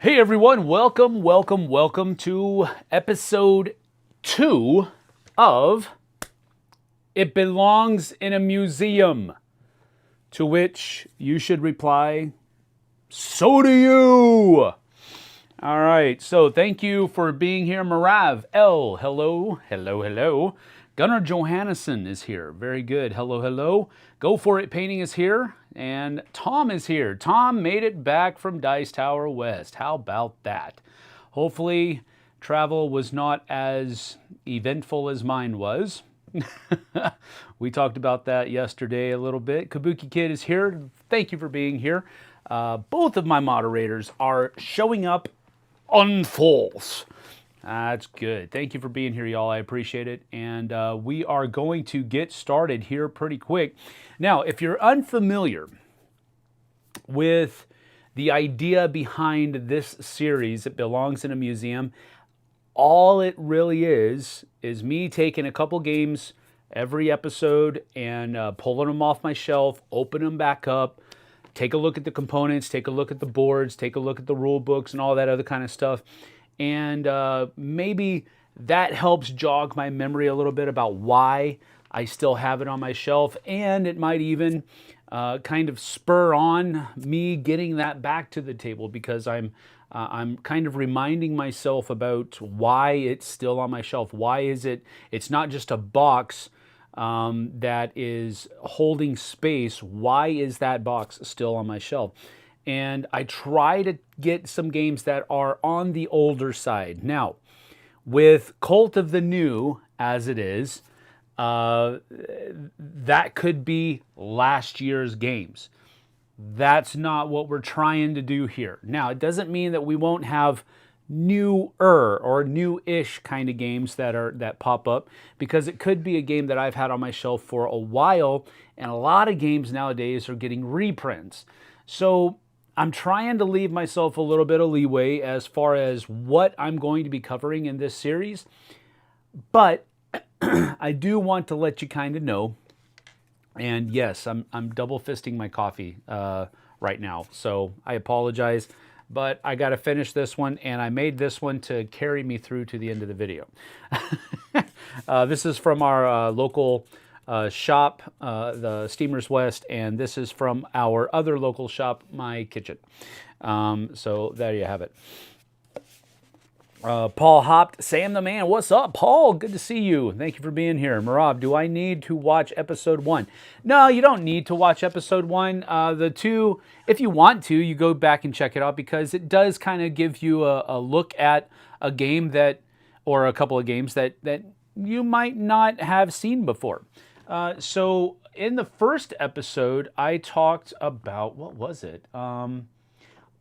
Hey everyone, welcome to episode 2 of It Belongs in a Museum. To which you should reply, so do you! All right, so thank you for being here. Marav L, hello. Gunnar Johannesson is here. Very good. Hello. Go For It Painting is here. And Tom is here. Tom made it back from Dice Tower West. How about that? Hopefully, travel was not as eventful as mine was. We talked about that yesterday a little bit. Kabuki Kid is here. Thank you for being here. Both of my moderators are showing up on false. That's good. Thank you for being here, y'all. I appreciate it. And we are going to get started here pretty quick. Now, if you're unfamiliar with the idea behind this series, It Belongs in a Museum, all it really is me taking a couple games every episode and pulling them off my shelf, open them back up, take a look at the components, take a look at the boards, take a look at the rule books and all that other kind of stuff. And maybe that helps jog my memory a little bit about why I still have it on my shelf. And it might even kind of spur on me getting that back to the table because I'm kind of reminding myself about why it's still on my shelf. Why is it? It's not just a box that is holding space. Why is that box still on my shelf? And I try to get some games that are on the older side. Now, with Cult of the New, as it is, that could be last year's games. That's not what we're trying to do here. Now, it doesn't mean that we won't have newer or new-ish kind of games that pop up, because it could be a game that I've had on my shelf for a while, and a lot of games nowadays are getting reprints. So I'm trying to leave myself a little bit of leeway as far as what I'm going to be covering in this series. But I do want to let you kind of know, and yes, I'm double fisting my coffee right now, so I apologize, but I got to finish this one, and I made this one to carry me through to the end of the video. This is from our local shop, the Steamers West, and this is from our other local shop, My Kitchen. So there you have it. Paul Hopped, Sam the Man. What's up, Paul? Good to see you. Thank you for being here. Marab, do I need to watch episode 1? No, you don't need to watch episode 1. The 2, if you want to, you go back and check it out, because it does kind of give you a look at a game that, or a couple of games that you might not have seen before. So in the first episode, I talked about, what was it?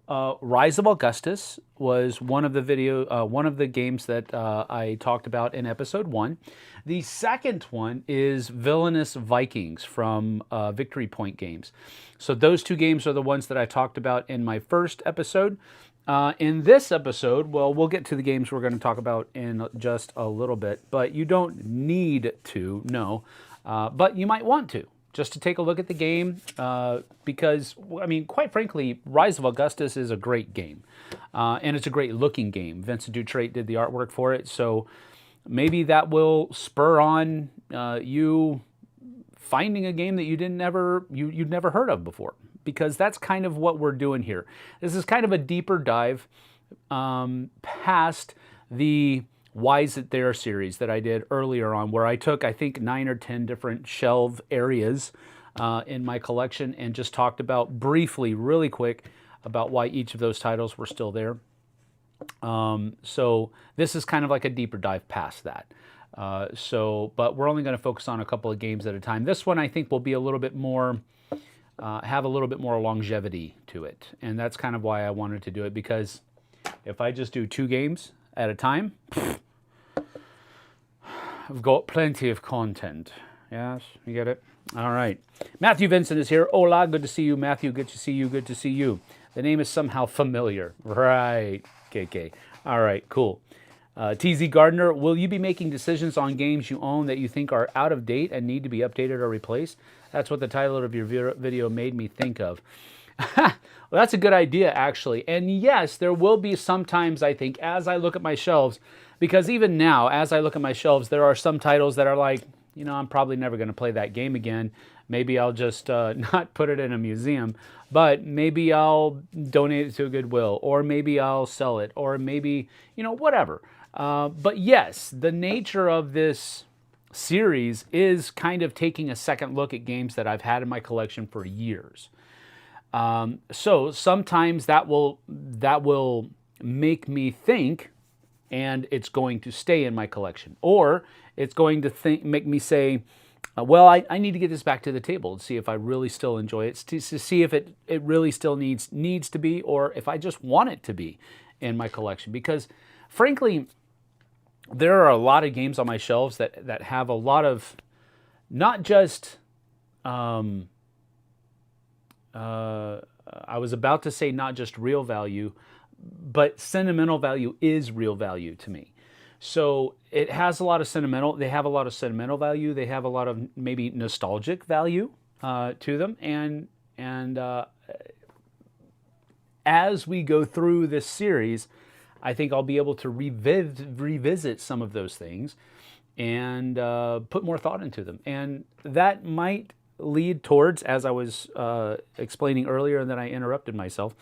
Rise of Augustus was one of the games that I talked about in episode 1. The second one is Villainous Vikings from Victory Point Games. So those two games are the ones that I talked about in my first episode. In this episode, well, we'll get to the games we're going to talk about in just a little bit, but you don't need to, no. But you might want to, just to take a look at the game, because, I mean, quite frankly, Rise of Augustus is a great game, and it's a great looking game. Vincent Dutrait did the artwork for it, so maybe that will spur on you finding a game that you'd never heard of before, because that's kind of what we're doing here. This is kind of a deeper dive past the Why Is It There series that I did earlier on, where I took, I think, 9 or 10 different shelf areas in my collection and just talked about briefly, really quick, about why each of those titles were still there. So this is kind of like a deeper dive past that. But we're only going to focus on a couple of games at a time. This one, I think, will be a little bit more, have a little bit more longevity to it. And that's kind of why I wanted to do it, because if I just do 2 games at a time, I've got plenty of content. Yes, you get it? All right. Matthew Vincent is here. Hola, good to see you, Matthew. Good to see you. Good to see you. The name is somehow familiar. Right, KK. All right, cool. TZ Gardner, will you be making decisions on games you own that you think are out of date and need to be updated or replaced? That's what the title of your video made me think of. Well, that's a good idea, actually. And yes, there will be sometimes, I think, as I look at my shelves, because even now, as I look at my shelves, there are some titles that are like, I'm probably never going to play that game again. Maybe I'll just not put it in a museum, but maybe I'll donate it to a Goodwill, or maybe I'll sell it, or maybe, whatever. But yes, the nature of this series is kind of taking a second look at games that I've had in my collection for years. So sometimes that will make me think, and it's going to stay in my collection, or it's going to make me say, well, I need to get this back to the table and see if I really still enjoy it, to see if it really still needs to be, or if I just want it to be in my collection. Because frankly, there are a lot of games on my shelves that have a lot of, not just, I was about to say not just real value, but sentimental value is real value to me. So it has a lot of they have a lot of sentimental value. They have a lot of maybe nostalgic value to them. And as we go through this series, I think I'll be able to revisit some of those things and put more thought into them. And that might lead towards, as I was explaining earlier and then I interrupted myself,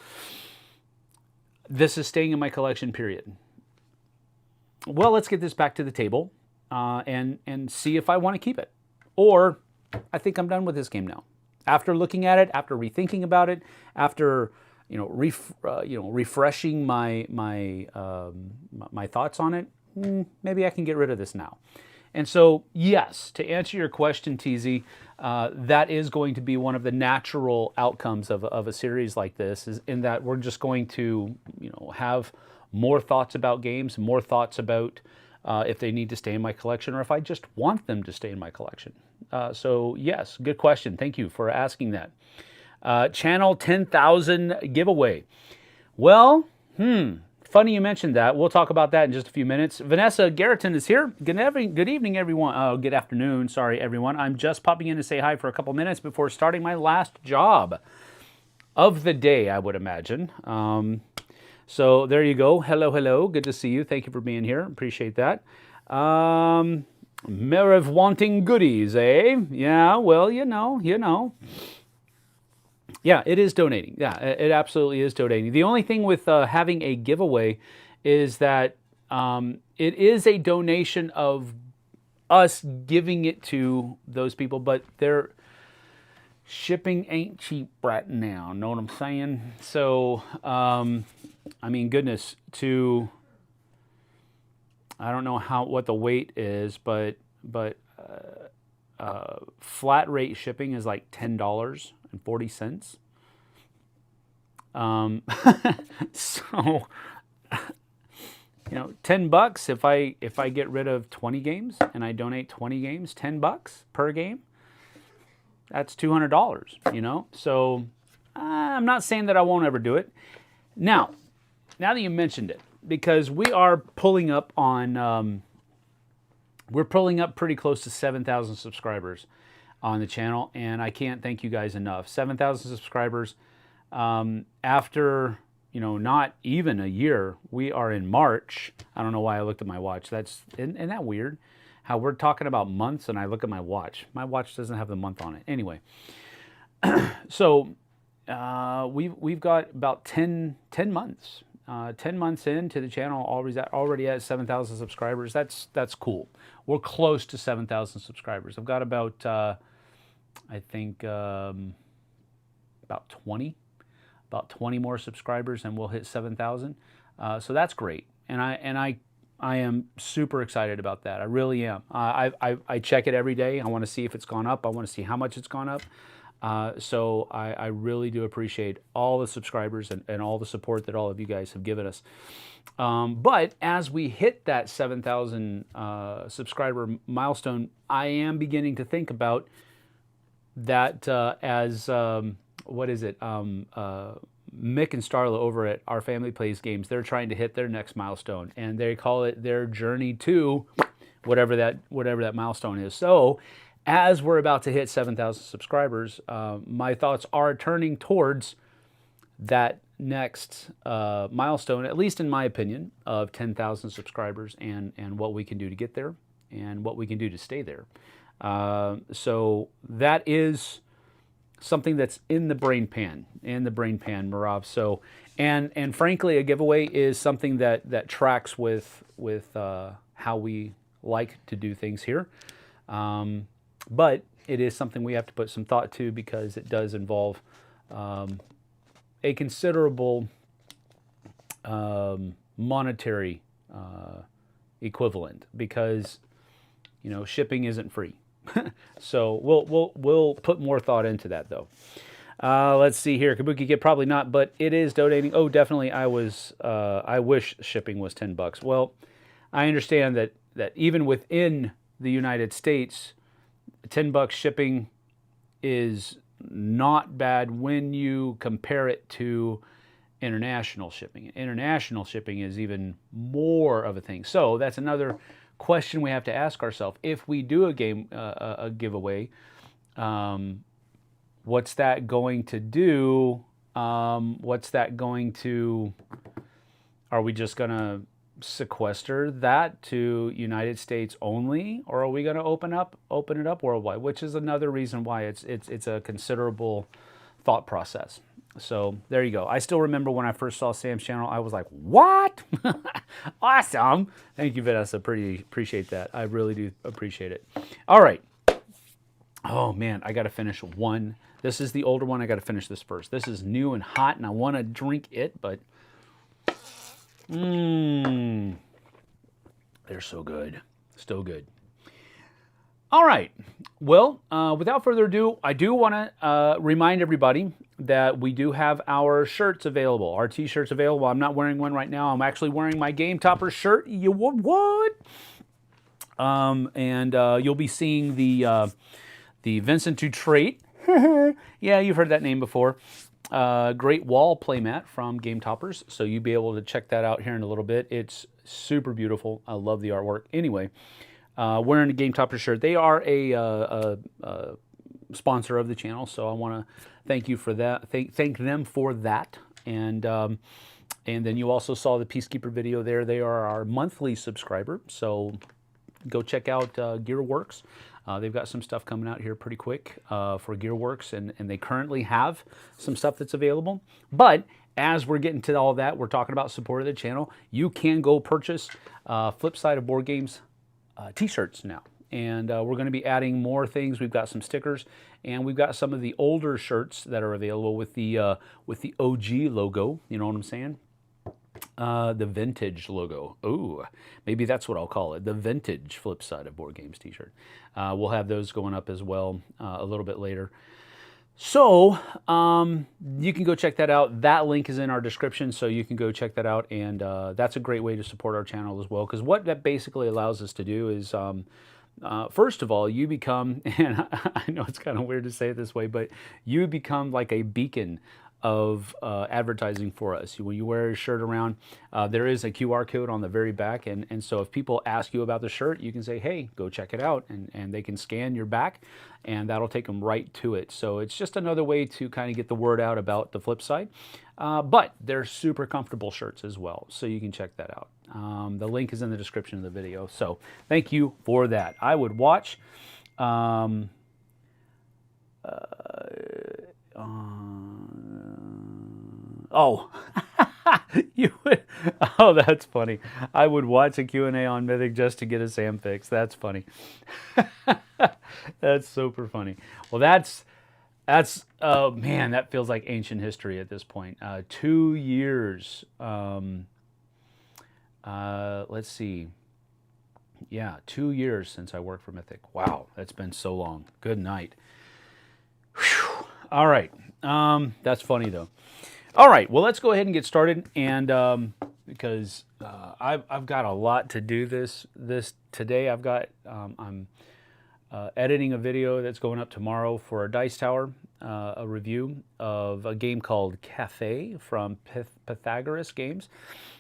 this is staying in my collection, period. Well, let's get this back to the table and see if I want to keep it. Or I think I'm done with this game now. After looking at it, after rethinking about it, after refreshing my thoughts on it, maybe I can get rid of this now. And so, yes, to answer your question, TZ, that is going to be one of the natural outcomes of a series like this, is in that we're just going to, have more thoughts about games, more thoughts about if they need to stay in my collection, or if I just want them to stay in my collection. So, yes, good question. Thank you for asking that. Channel 10,000 giveaway. Well, funny you mentioned that. We'll talk about that in just a few minutes. Vanessa Garreton is here. Good evening, everyone. Oh, good afternoon. Sorry, everyone. I'm just popping in to say hi for a couple minutes before starting my last job of the day, I would imagine. So there you go. Hello, hello. Good to see you. Thank you for being here. Appreciate that. Merev wanting goodies, eh? Yeah, well, you know. Yeah, it is donating. Yeah, it absolutely is donating. The only thing with having a giveaway is that it is a donation of us giving it to those people, but their shipping ain't cheap right now. Know what I'm saying? So, I mean, goodness, I don't know what the weight is, but flat rate shipping is like $10.40. So, $10 if I get rid of 20 games and I donate 20 games, $10 per game, that's $200, So I'm not saying that I won't ever do it. Now that you mentioned it, because we are pulling up on, we're pulling up pretty close to 7,000 subscribers on the channel, and I can't thank you guys enough. 7,000 subscribers. After, not even a year, we are in March. I don't know why I looked at my watch. Isn't that weird? How we're talking about months and I look at my watch. My watch doesn't have the month on it. Anyway, so we've got about 10 months. 10 months into the channel, already at 7,000 subscribers. That's cool. We're close to 7,000 subscribers. I've got about, I think, about 20 more subscribers and we'll hit 7,000. So that's great. And I am super excited about that. I really am. I check it every day. I want to see if it's gone up. I want to see how much it's gone up. So I really do appreciate all the subscribers and all the support that all of you guys have given us. But as we hit that 7,000 subscriber milestone, I am beginning to think about that as, what is it? Mick and Starla over at Our Family Plays Games, they're trying to hit their next milestone, and they call it their journey to whatever that milestone is. So as we're about to hit 7,000 subscribers, my thoughts are turning towards that next milestone, at least in my opinion, of 10,000 subscribers and what we can do to get there and what we can do to stay there. So that is something that's in the brain pan, Marav. So, and frankly, a giveaway is something that tracks with how we like to do things here. But it is something we have to put some thought to because it does involve a considerable monetary equivalent because, you know, shipping isn't free. So we'll put more thought into that though. Let's see here, Kabuki Kid, probably not, but it is donating. Oh, definitely. I wish shipping was $10. Well, I understand that even within the United States, $10 shipping is not bad when you compare it to international shipping. International shipping is even more of a thing. So that's another question we have to ask ourselves. If we do a giveaway, what's that going to do? What's that going to? Are we just going to sequester that to United States only, or are we going to open it up worldwide? Which is another reason why it's a considerable thought process. So there you go. I still remember when I first saw Sam's channel, I was like, what? Awesome. Thank you, Vanessa. Pretty appreciate that. I really do appreciate it. All right. Oh man, I got to finish one. This is the older one. I got to finish this first. This is new and hot and I want to drink it, but they're so good. Still good. All right. Well, without further ado, I do want to remind everybody that we do have our shirts available, our t-shirts available. I'm not wearing one right now. I'm actually wearing my Game Topper shirt. You what? And you'll be seeing the Vincent Dutrait. Yeah, you've heard that name before. Great Wall Playmat from Game Toppers. So you'll be able to check that out here in a little bit. It's super beautiful. I love the artwork. Anyway, wearing a Game Topper shirt. They are a sponsor of the channel, so I want to thank you for that. Thank them for that. And then you also saw the Peacekeeper video there. They are our monthly subscriber, so go check out Gearworks. They've got some stuff coming out here pretty quick for Gearworks, and they currently have some stuff that's available. But as we're getting to all that, we're talking about support of the channel. You can go purchase Flipside of Board Games t-shirts now. And we're going to be adding more things. We've got some stickers, and we've got some of the older shirts that are available with the OG logo. You know what I'm saying? The vintage logo. Ooh, maybe that's what I'll call it. The vintage Flipside of Board Games t-shirt. We'll have those going up as well a little bit later. So you can go check that out. That link is in our description, so you can go check that out. And that's a great way to support our channel as well. Because what that basically allows us to do is, first of all, you become, and I know it's kind of weird to say it this way, but you become like a beacon of advertising for us. When you wear a shirt around, there is a QR code on the very back, and so if people ask you about the shirt, you can say, hey, go check it out, and they can scan your back, and that'll take them right to it. So it's just another way to kind of get the word out about the Flipside. But they're super comfortable shirts as well, so you can check that out. The link is in the description of the video, so thank you for that. I would watch oh, you would. Oh, that's funny. I would watch a Q&A on Mythic just to get a Sam fix. That's funny. That's super funny. Well, that's man, that feels like ancient history at this point. 2 years. Let's see. Yeah, 2 years since I worked for Mythic. Wow, that's been so long. Good night. Whew. All right. That's funny though. All right, well, let's go ahead and get started, and because I've got a lot to do this today. I've got I'm editing a video that's going up tomorrow for a Dice Tower, a review of a game called Cafe from Pythagoras Games.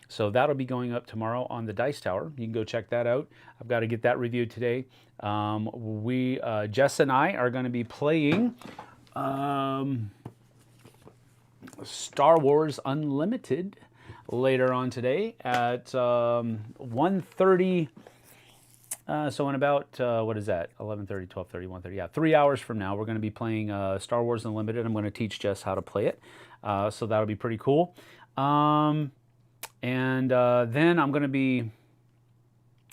So that'll be going up tomorrow on the Dice Tower. You can go check that out. I've got to get that reviewed today. Jess and I are going to be playing. Star Wars Unlimited later on today at 1:30. So in about, what is that, 11:30, 12:30, 1:30, yeah, 3 hours from now, we're going to be playing Star Wars Unlimited. I'm going to teach Jess how to play it, so that'll be pretty cool. Then I'm going to be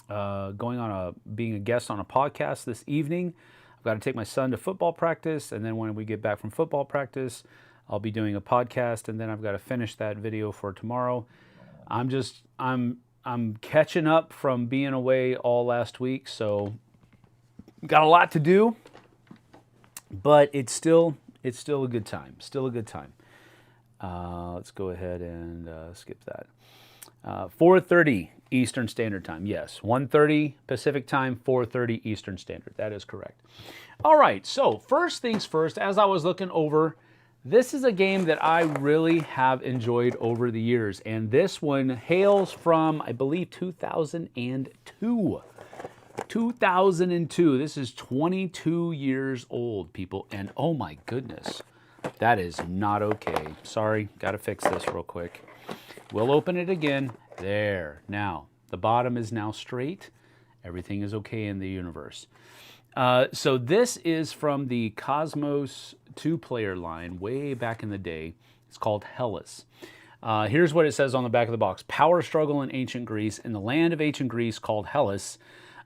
being a guest on a podcast this evening. I've got to take my son to football practice, and then when we get back from football practice, I'll be doing a podcast, and then I've got to finish that video for tomorrow. I'm catching up from being away all last week, so got a lot to do, but it's still a good time. Still a good time. Let's go ahead and skip that. 4:30 Eastern Standard Time. Yes, 1:30 Pacific Time, 4:30 Eastern Standard. That is correct. All right, so first things first, as I was looking over, this is a game that I really have enjoyed over the years, and this one hails from, I believe, 2002. 2002. This is 22 years old, people, and oh my goodness, that is not okay. Sorry, got to fix this real quick. We'll open it again. There. Now, the bottom is now straight. Everything is okay in the universe. So this is from the Cosmos 2-player line way back in the day. It's called Hellas. Here's what it says on the back of the box. Power struggle in ancient Greece. In the land of ancient Greece called Hellas,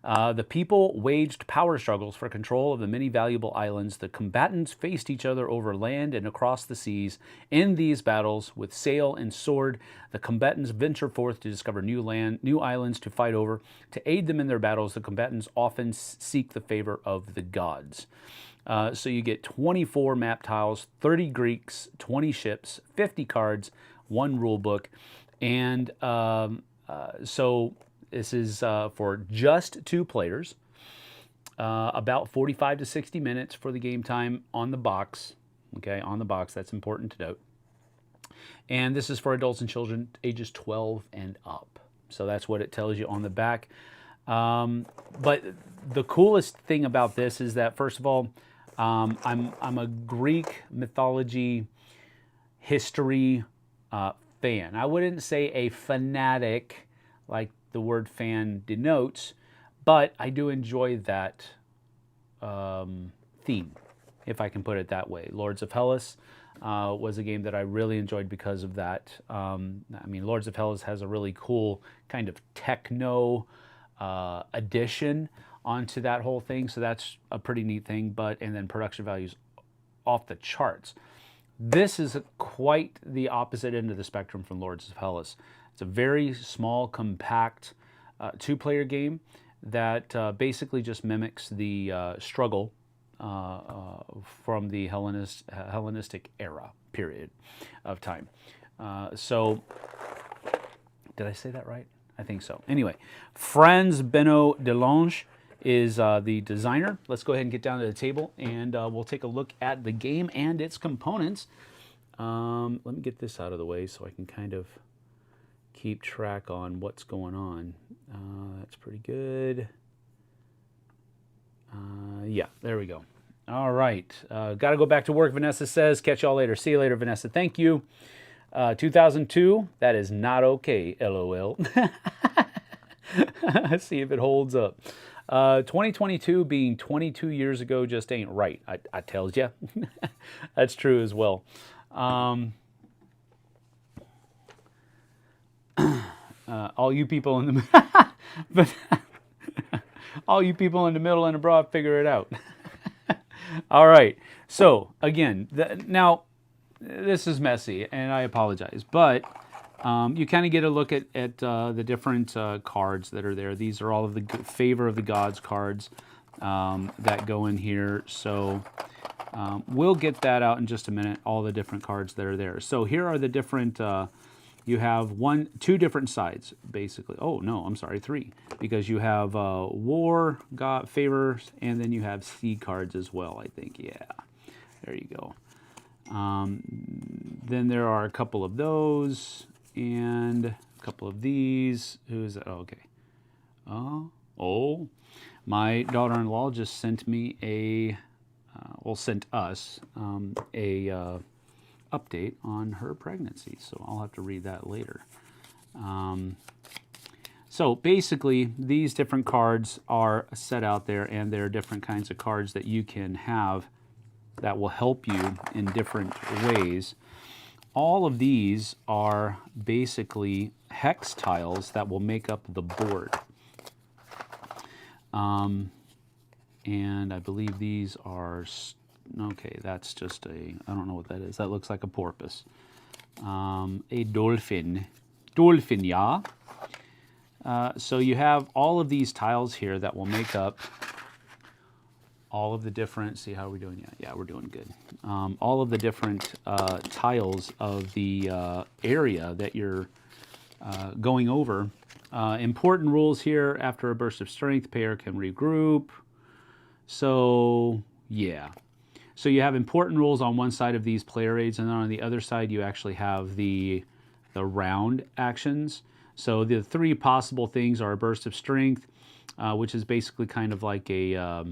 the people waged power struggles for control of the many valuable islands. The combatants faced each other over land and across the seas. In these battles, with sail and sword, the combatants venture forth to discover new islands to fight over. To aid them in their battles, the combatants often seek the favor of the gods. So you get 24 map tiles, 30 Greeks, 20 ships, 50 cards, 1 rule book, and so this is for just 2 players, about 45 to 60 minutes for the game time on the box. Okay, on the box, that's important to note. And this is for adults and children ages 12 and up. So that's what it tells you on the back. But the coolest thing about this is that, first of all, I'm a Greek mythology history fan. I wouldn't say a fanatic like the word fan denotes, but I do enjoy that theme, if I can put it that way. Lords of Hellas was a game that I really enjoyed because of that. I mean, Lords of Hellas has a really cool kind of techno addition onto that whole thing, so that's a pretty neat thing. And then production values off the charts. This is quite the opposite end of the spectrum from Lords of Hellas. It's a very small, compact 2-player game that basically just mimics the struggle from the Hellenistic era period of time. So, did I say that right? I think so. Anyway, Franz Benno Delange is the designer. Let's go ahead and get down to the table, and we'll take a look at the game and its components. Let me get this out of the way so I can kind of keep track on what's going on. That's pretty good. Yeah, there we go. All right. Got to go back to work, Vanessa says. Catch y'all later. See you later, Vanessa. Thank you. 2002, that is not okay, LOL. See if it holds up. 2022 being 22 years ago just ain't right. I tells ya. That's true as well. All you people in the all you people in the middle and abroad, figure it out. All right. So again, now this is messy, and I apologize, but you kind of get a look at the different cards that are there. These are all of the favor of the gods cards that go in here. So we'll get that out in just a minute, all the different cards that are there. So here are the different, you have two different sides, basically. Oh, no, I'm sorry, 3. Because you have war, god, favors, and then you have sea cards as well, I think. Yeah, there you go. Then there are a couple of those, and a couple of these. Who is that? Oh, okay. Oh, my daughter-in-law just sent me sent us a update on her pregnancy, so I'll have to read that later. So basically, these different cards are set out there, and there are different kinds of cards that you can have that will help you in different ways. All of these are basically hex tiles that will make up the board. And I believe these are, okay, that's just a, I don't know what that is. That looks like a porpoise. A dolphin. Dolphin, yeah. So you have all of these tiles here that will make up all of the different, see how we're doing? Yeah, we're doing good. All of the different tiles of the area that you're going over. Important rules here: after a burst of strength, player can regroup. So yeah. So you have important rules on one side of these player aids, and then on the other side you actually have the round actions. So the three possible things are a burst of strength, which is basically kind of like a,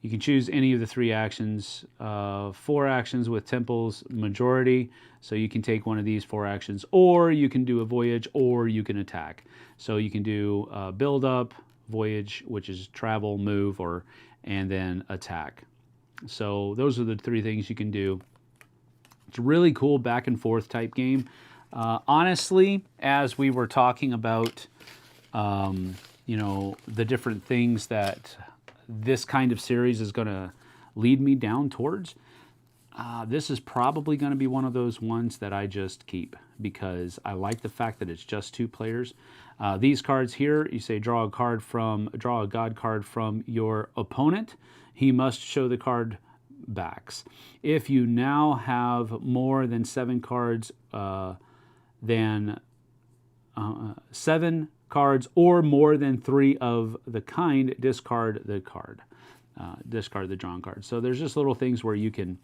you can choose any of the three actions, 4 actions with temples majority. So you can take one of these 4 actions, or you can do a voyage, or you can attack. So you can do build up, voyage, which is travel, move, and then attack. So those are the 3 things you can do. It's a really cool back and forth type game. Honestly, as we were talking about, you know, the different things that this kind of series is going to lead me down towards, this is probably going to be one of those ones that I just keep because I like the fact that it's just 2 players. These cards here, you say draw a god card from your opponent. He must show the card backs. If you now have more than 7 cards, 7 cards or more than 3 of the kind, discard the card. Discard the drawn card. So there's just little things where you can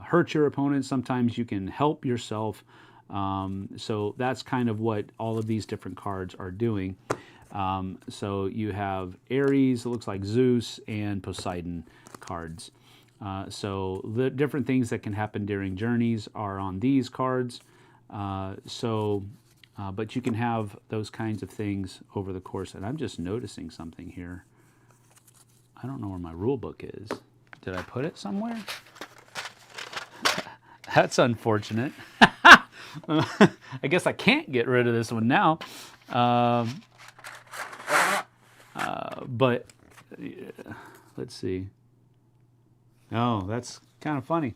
hurt your opponent. Sometimes you can help yourself. So that's kind of what all of these different cards are doing. So you have Ares, it looks like Zeus, and Poseidon cards. So the different things that can happen during journeys are on these cards. But you can have those kinds of things over the course. And I'm just noticing something here. I don't know where my rule book is. Did I put it somewhere? That's unfortunate. I guess I can't get rid of this one now. But let's see. Oh, that's kind of funny.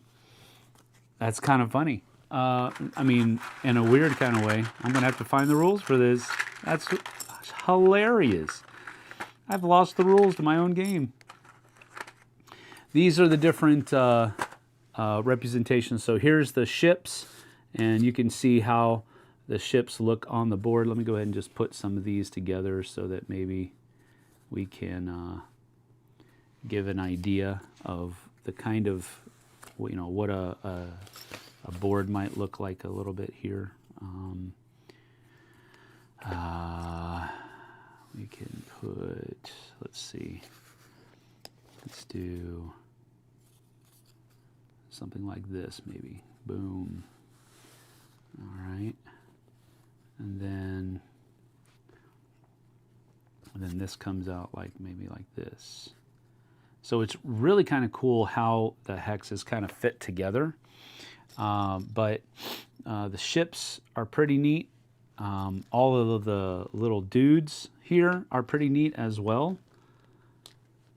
That's kind of funny. I mean, in a weird kind of way. I'm going to have to find the rules for this. That's hilarious. I've lost the rules to my own game. These are the different representations. So here's the ships, and you can see how the ships look on the board. Let me go ahead and just put some of these together so that maybe we can give an idea of the kind of, you know, what a board might look like a little bit here. We can put, let's see, let's do something like this maybe. Boom. All right. And then this comes out like maybe like this. So it's really kind of cool how the hexes kind of fit together. But the ships are pretty neat. All of the little dudes here are pretty neat as well.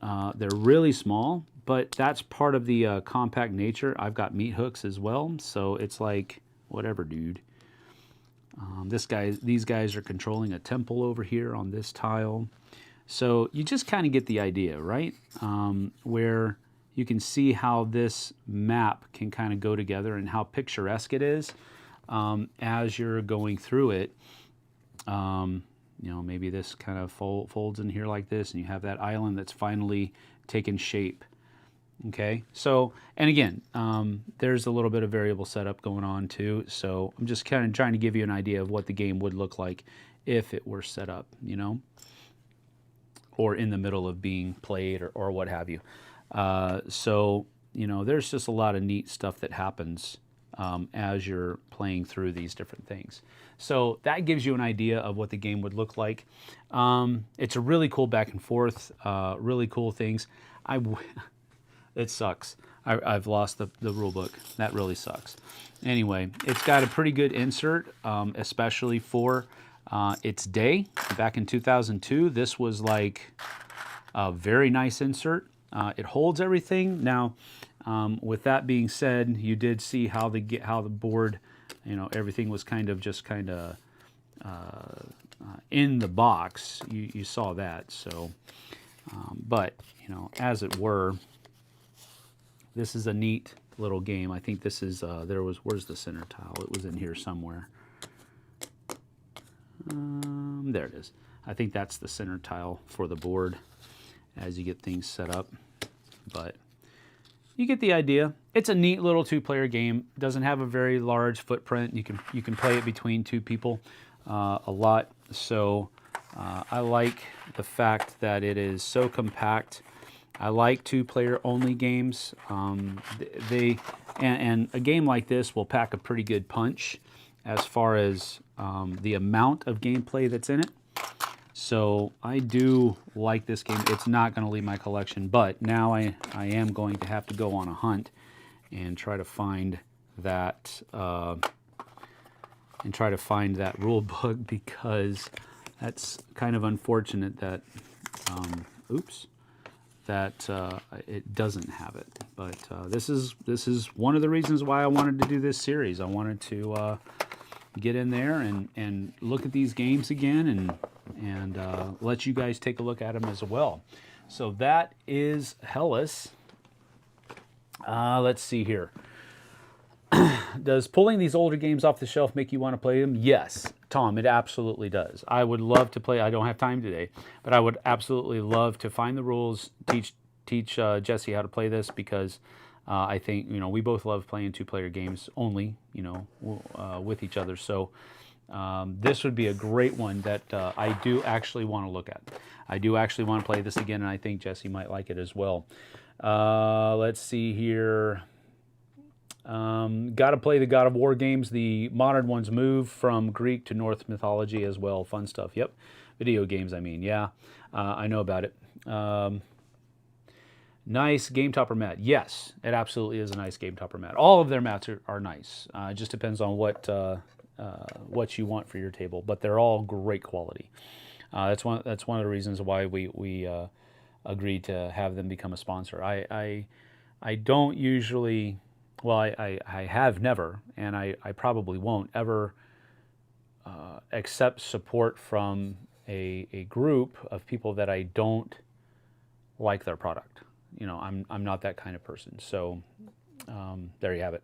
They're really small, but that's part of the compact nature. I've got meat hooks as well, so it's like, whatever, dude. These guys are controlling a temple over here on this tile. So you just kind of get the idea, right? Where you can see how this map can kind of go together and how picturesque it is as you're going through it. You know, maybe this kind of folds in here like this, and you have that island that's finally taken shape. Okay, so, and again, there's a little bit of variable setup going on too, so I'm just kind of trying to give you an idea of what the game would look like if it were set up, you know, or in the middle of being played or what have you. So you know, there's just a lot of neat stuff that happens as you're playing through these different things. So that gives you an idea of what the game would look like. It's a really cool back and forth, really cool things. It sucks. I've lost the rule book. That really sucks. Anyway, it's got a pretty good insert, especially for its day. Back in 2002, this was like a very nice insert. It holds everything. Now, with that being said, you did see how the board, you know, everything was kind of in the box. You saw that. So, but you know, as it were, this is a neat little game. I think this is where's the center tile? It was in here somewhere. There it is. I think that's the center tile for the board as you get things set up. But you get the idea. It's a neat little two-player game. It doesn't have a very large footprint. You can play it between two people a lot. So I like the fact that it is so compact. I like two-player only games. And a game like this will pack a pretty good punch as far as the amount of gameplay that's in it. So I do like this game. It's not going to leave my collection, but now I am going to have to go on a hunt and try to find that rule book, because that's kind of unfortunate that it doesn't have it. But this is one of the reasons why I wanted to do this series. I wanted to get in there and look at these games again and let you guys take a look at them as well. So that is Hellas. Let's see here. Does pulling these older games off the shelf make you want to play them? Yes, Tom, it absolutely does. I would love to play. I don't have time today, but I would absolutely love to find the rules, teach Jesse how to play this, because I think, you know, we both love playing two-player games only, you know, with each other. So this would be a great one that I do actually want to look at. I do actually want to play this again, and I think Jesse might like it as well. Let's see here. Got to play the God of War games. The modern ones move from Greek to Norse mythology as well. Fun stuff. Yep. Video games, I mean. Yeah, I know about it. Nice game topper mat. Yes, it absolutely is a nice game topper mat. All of their mats are nice. It just depends on what you want for your table, but they're all great quality. That's one of the reasons why we agreed to have them become a sponsor. I don't usually, well, I have never, and I probably won't ever accept support from a group of people that I don't like their product. You know, I'm not that kind of person. So there you have it.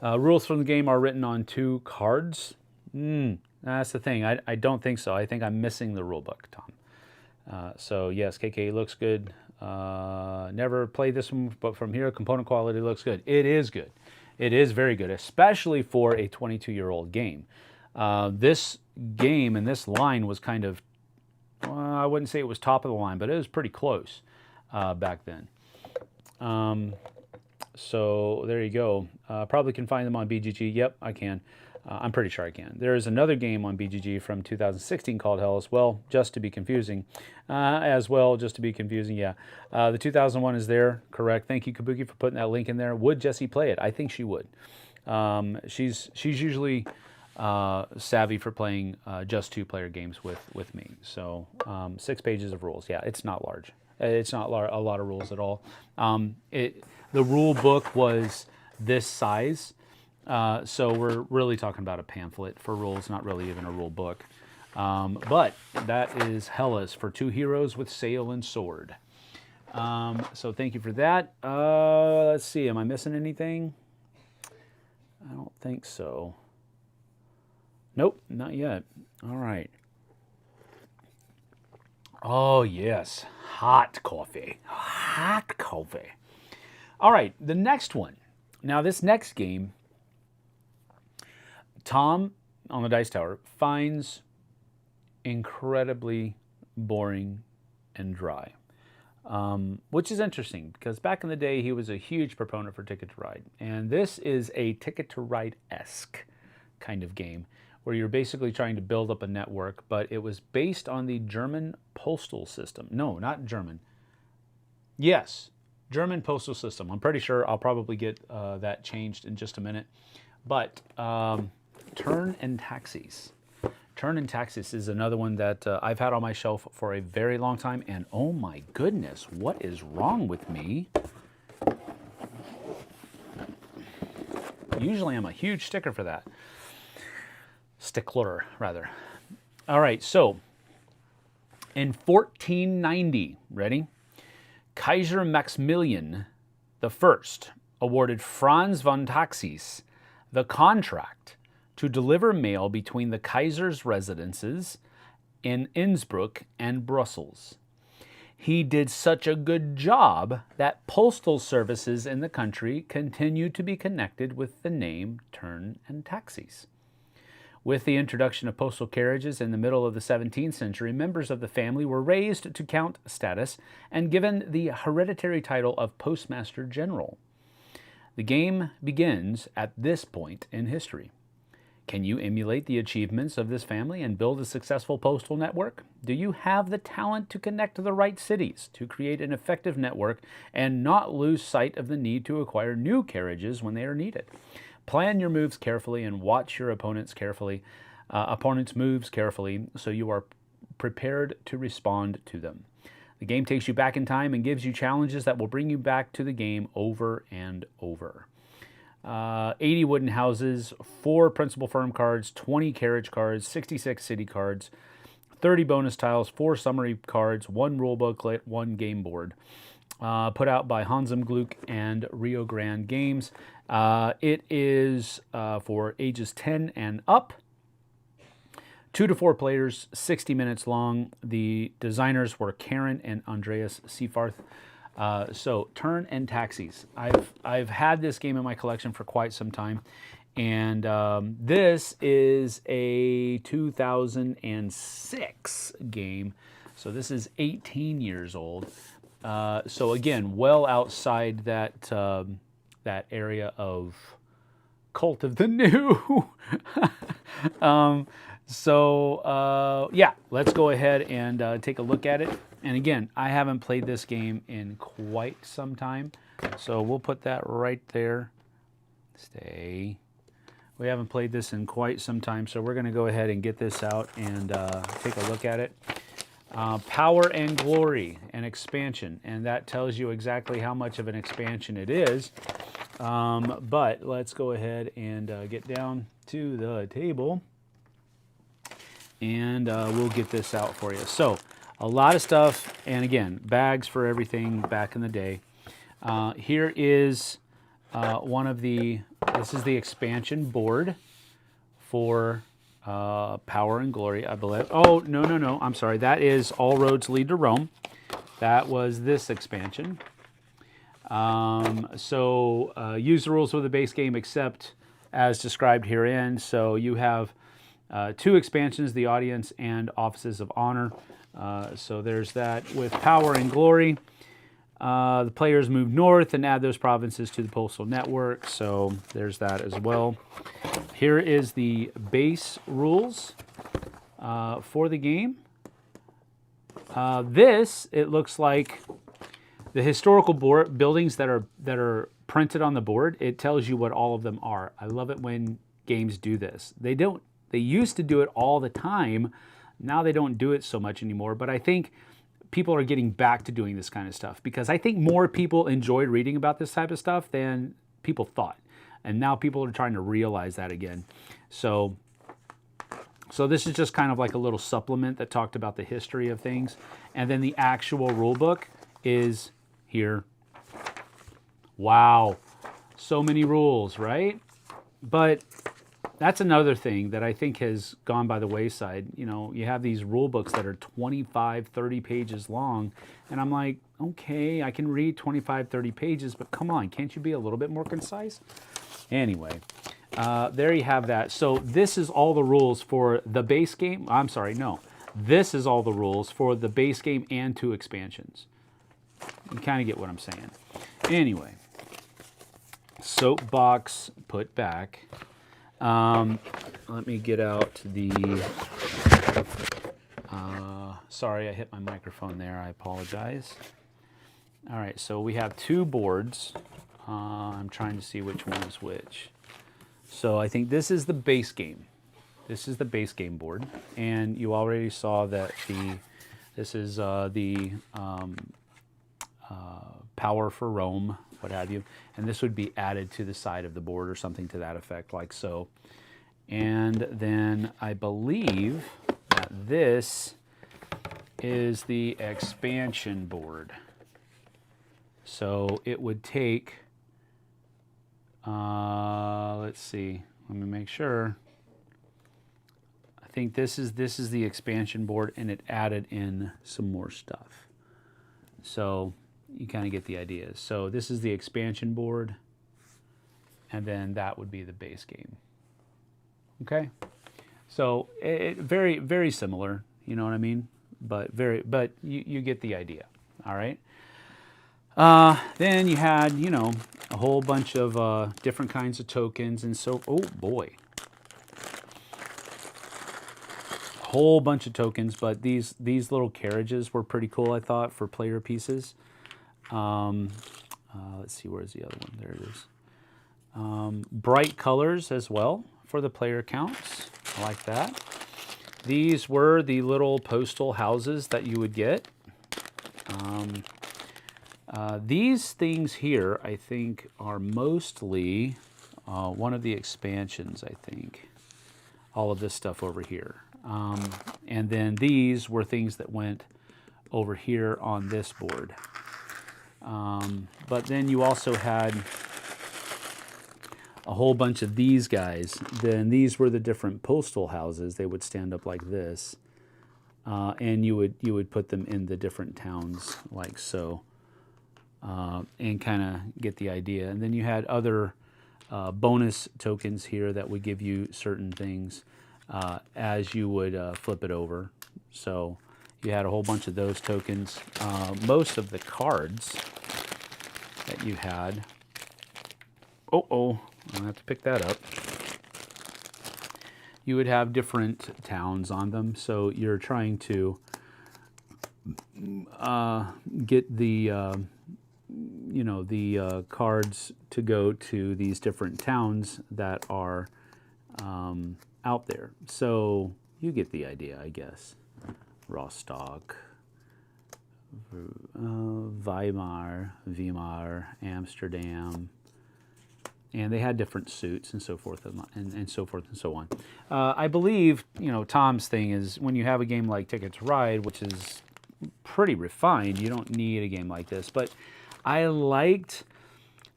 Rules from the game are written on 2 cards. That's the thing. I don't think so. I think I'm missing the rule book, Tom. So yes, KK looks good. Never played this one, but from here, component quality looks good. It is good. It is very good, especially for a 22-year-old game. This game and this line was kind of, I wouldn't say it was top of the line, but it was pretty close back then. So there you go. Probably can find them on BGG. Yep, I can. I'm pretty sure I can. There is another game on BGG from 2016 called Hellas. Well, just to be confusing. Yeah. The 2001 is there, correct. Thank you, Kabuki, for putting that link in there. Would Jessie play it? I think she would. She's usually savvy for playing just 2-player games with me. So 6 pages of rules. Yeah, it's not large. It's not a lot of rules at all. The rule book was this size. So we're really talking about a pamphlet for rules, not really even a rule book. But that is Hellas for 2 heroes with sail and sword. So thank you for that. Let's see, am I missing anything? I don't think so. Nope, not yet. All right. Oh, yes. Hot coffee. Hot coffee. All right, the next one. Now, this next game, Tom on the Dice Tower finds incredibly boring and dry. which is interesting because back in the day he was a huge proponent for Ticket to Ride. And this is a Ticket to Ride-esque kind of game where you're basically trying to build up a network, but it was based on the German postal system. No, not German. Yes, German postal system. I'm pretty sure I'll probably get that changed in just a minute. But Thurn and Taxis. Thurn and Taxis is another one that I've had on my shelf for a very long time. And oh my goodness, what is wrong with me? Usually I'm a huge sticker for that. Stickler, rather. All right, so in 1490, ready? Kaiser Maximilian I awarded Franz von Taxis the contract to deliver mail between the Kaiser's residences in Innsbruck and Brussels. He did such a good job that postal services in the country continued to be connected with the name Thurn and Taxis. With the introduction of postal carriages in the middle of the 17th century, members of the family were raised to count status and given the hereditary title of Postmaster General. The game begins at this point in history. Can you emulate the achievements of this family and build a successful postal network? Do you have the talent to connect to the right cities, to create an effective network, and not lose sight of the need to acquire new carriages when they are needed? Plan your moves carefully and watch your opponents' moves carefully so you are prepared to respond to them. The game takes you back in time and gives you challenges that will bring you back to the game over and over. 80 wooden houses, 4 principal firm cards, 20 carriage cards, 66 city cards, 30 bonus tiles, 4 summary cards, 1 rule booklet, 1 game board. Put out by Hansum Gluck and Rio Grande Games. It is for ages 10 and up. 2 to 4 players, 60 minutes long. The designers were Karen and Andreas Seyfarth. So Thurn and Taxis. I've had this game in my collection for quite some time. And this is a 2006 game. So this is 18 years old. So again, well outside that that area of Cult of the New. Yeah, let's go ahead and take a look at it. And again, I haven't played this game in quite some time, so we'll put that right there. Stay. We haven't played this in quite some time, so we're going to go ahead and get this out and take a look at it. Power and Glory, an expansion, and that tells you exactly how much of an expansion it is. But let's go ahead and get down to the table, and we'll get this out for you. So, a lot of stuff, and again, bags for everything back in the day. Here is this is the expansion board for Power and Glory, I believe. Oh, no, I'm sorry. That is All Roads Lead to Rome. That was this expansion. Use the rules of the base game except as described herein. So you have 2 expansions, the Audience and Offices of Honor. So there's that. With Power and Glory, the players move north and add those provinces to the postal network. So there's that as well. Here is the base rules for the game. It looks like the historical buildings that are printed on the board. It tells you what all of them are. I love it when games do this. They used to do it all the time. Now they don't do it so much anymore, but I think people are getting back to doing this kind of stuff because I think more people enjoyed reading about this type of stuff than people thought. And now people are trying to realize that again. So this is just kind of like a little supplement that talked about the history of things. And then the actual rule book is here. Wow. So many rules, right? But that's another thing that I think has gone by the wayside. You know, you have these rule books that are 25, 30 pages long, and I'm like, okay, I can read 25, 30 pages, but come on, can't you be a little bit more concise? Anyway, there you have that. So this is all the rules for the base game. I'm sorry, no. This is all the rules for the base game and 2 expansions. You kind of get what I'm saying. Anyway, soapbox put back. Let me get out the... sorry, I hit my microphone there. I apologize. All right, so we have 2 boards. I'm trying to see which one is which. So I think this is the base game. This is the base game board, and you already saw that this is the power for Rome, what have you, and this would be added to the side of the board or something to that effect, like so. And then I believe that this is the expansion board. So it would take, let's see, let me make sure. I think this is the expansion board, and it added in some more stuff. So you kind of get the idea. So this is the expansion board, and then that would be the base game. Okay, so very, very similar. You know what I mean? But you get the idea. All right. Then you had, you know, a whole bunch of different kinds of tokens, and so, oh boy, a whole bunch of tokens. But these little carriages were pretty cool, I thought, for player pieces. Let's see, where's the other one? There it is. Bright colors as well for the player counts. I like that. These were the little postal houses that you would get. These things here, I think, are mostly one of the expansions, I think. All of this stuff over here. And then these were things that went over here on this board. But then you also had a whole bunch of these guys. Then these were the different postal houses. They would stand up like this. And you would put them in the different towns like so. And kind of get the idea. And then you had other bonus tokens here that would give you certain things as you would flip it over. So you had a whole bunch of those tokens. Most of the cards that you had. I'm going to have to pick that up. You would have different towns on them. So you're trying to get the... you know, the cards to go to these different towns that are out there. So you get the idea, I guess. Rostock, Weimar, Amsterdam, and they had different suits and so forth and so forth and so on. I believe, you know, Tom's thing is when you have a game like Ticket to Ride, which is pretty refined, you don't need a game like this, but I liked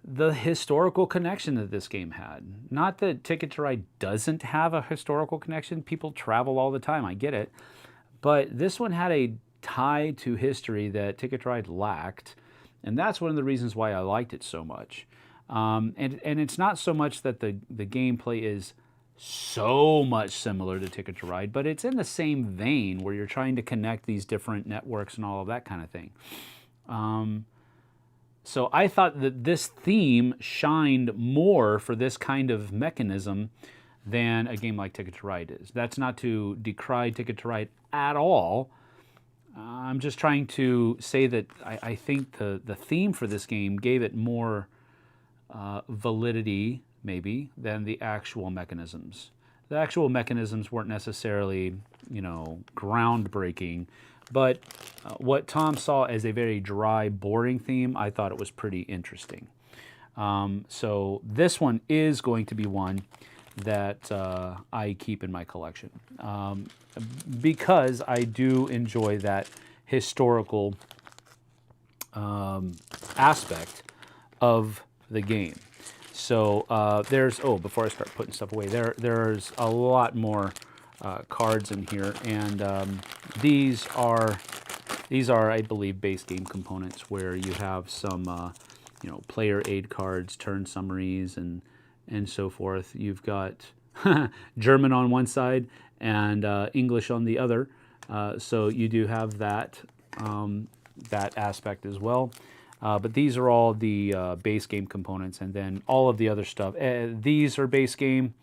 the historical connection that this game had. Not that Ticket to Ride doesn't have a historical connection. People travel all the time, I get it. But this one had a tie to history that Ticket to Ride lacked. And that's one of the reasons why I liked it so much. And it's not so much that the gameplay is so much similar to Ticket to Ride, but it's in the same vein where you're trying to connect these different networks and all of that kind of thing. So I thought that this theme shined more for this kind of mechanism than a game like Ticket to Ride is. That's not to decry Ticket to Ride at all. I'm just trying to say that I think the theme for this game gave it more validity, maybe, than the actual mechanisms. The actual mechanisms weren't necessarily, you know, groundbreaking, but what Tom saw as a very dry, boring theme, I thought it was pretty interesting. So this one is going to be one that I keep in my collection because I do enjoy that historical aspect of the game. So there's, before I start putting stuff away, there's a lot more cards in here, and these are, I believe, base game components where you have some, you know, player aid cards, turn summaries, and so forth. You've got German on one side and English on the other, so you do have that. that aspect as well. But these are all the base game components, and then all of the other stuff. These are base game,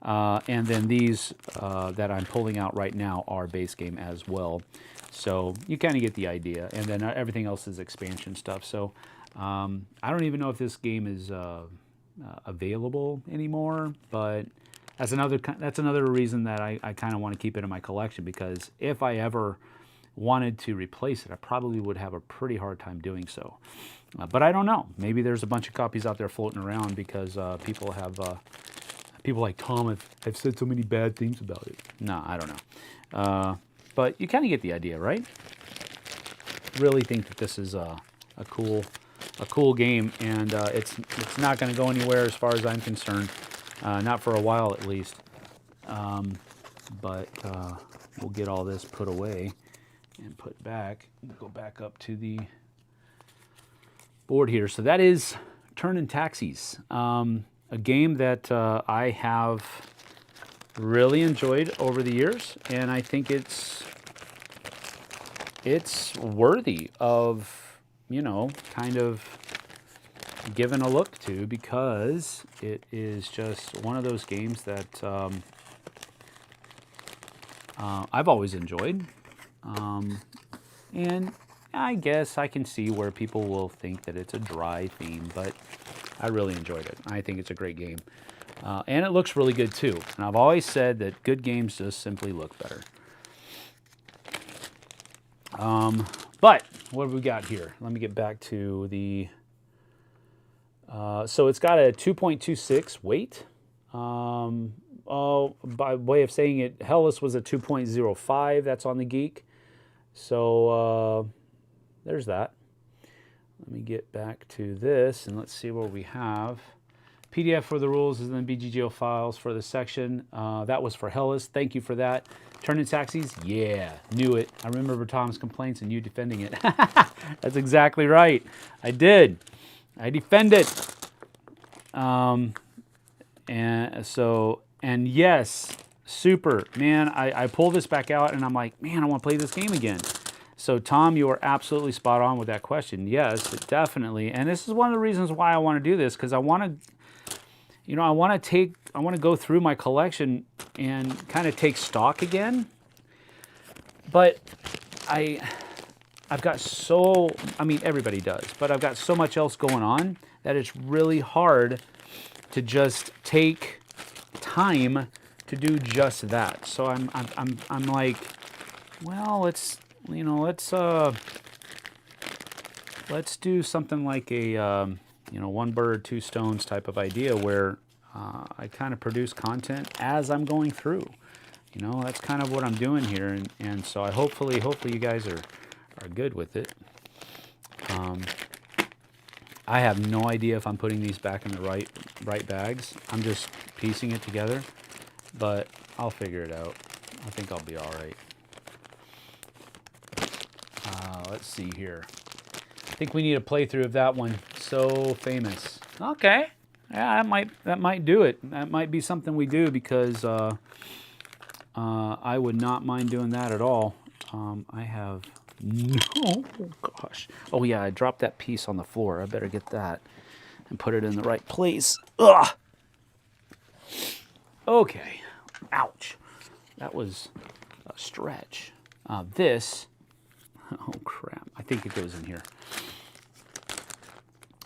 and then these that I'm pulling out right now are base game as well. So you kind of get the idea, and then everything else is expansion stuff. So I don't even know if this game is available anymore, but that's another reason that I kind of want to keep it in my collection, because if I ever wanted to replace it, I probably would have a pretty hard time doing so. But I don't know. Maybe there's a bunch of copies out there floating around, because people like Tom have said so many bad things about it. No, I don't know. But you kind of get the idea, right? Really think that this is a cool game, and it's not going to go anywhere as far as I'm concerned. Not for a while, at least. But we'll get all this put away and put back. We'll go back up to the board here. So that is Thurn and Taxis, a game that I have really enjoyed over the years, and I think it's worthy of, you know, kind of given a look to, because it is just one of those games that I've always enjoyed. And I guess I can see where people will think that it's a dry theme, but I really enjoyed it. I think it's a great game. And it looks really good too. And I've always said that good games just simply look better. But what have we got here? Let me get back to the... so it's got a 2.26 weight. By way of saying it, Hellas was a 2.05. That's on the Geek. So there's that. Let me get back to this, and let's see what we have. PDF for the rules, and then BGGO files for the section. That was for Hellas. Thank you for that. Thurn and Taxis? Yeah, knew it. I remember Tom's complaints and you defending it. That's exactly right. I did. I defend it. And yes, super. Man, I pull this back out and I'm like, man, I want to play this game again. So Tom, you are absolutely spot on with that question. Yes, definitely. And this is one of the reasons why I want to do this, because I want to, you know, I want to go through my collection and kind of take stock again. But I've got so, I mean, everybody does, but I've got so much else going on that it's really hard to just take time to do just that. So I'm like, well, let's do something like a one bird, two stones type of idea, where I kind of produce content as I'm going through. You know, that's kind of what I'm doing here, and so I hopefully you guys are good with it. I have no idea if I'm putting these back in the right bags. I'm just piecing it together, but I'll figure it out. I think I'll be all right. Let's see here. I think we need a playthrough of that one. So Famous. Okay. Yeah, that might do it. That might be something we do, because I would not mind doing that at all. I have no, gosh. Oh yeah, I dropped that piece on the floor. I better get that and put it in the right place. Ugh. Okay. Ouch. That was a stretch. This, oh crap. I think it goes in here.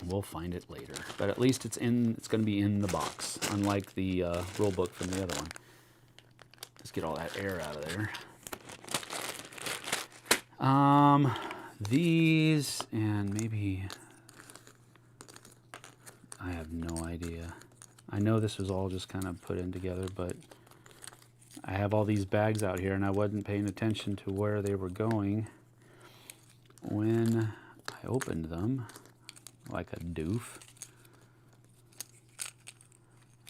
We'll find it later, but at least it's going to be in the box, unlike the rule book from the other one. Let's get all that air out of there. These, and maybe, I have no idea. I know this was all just kind of put in together, but I have all these bags out here, and I wasn't paying attention to where they were going when I opened them, like a doof.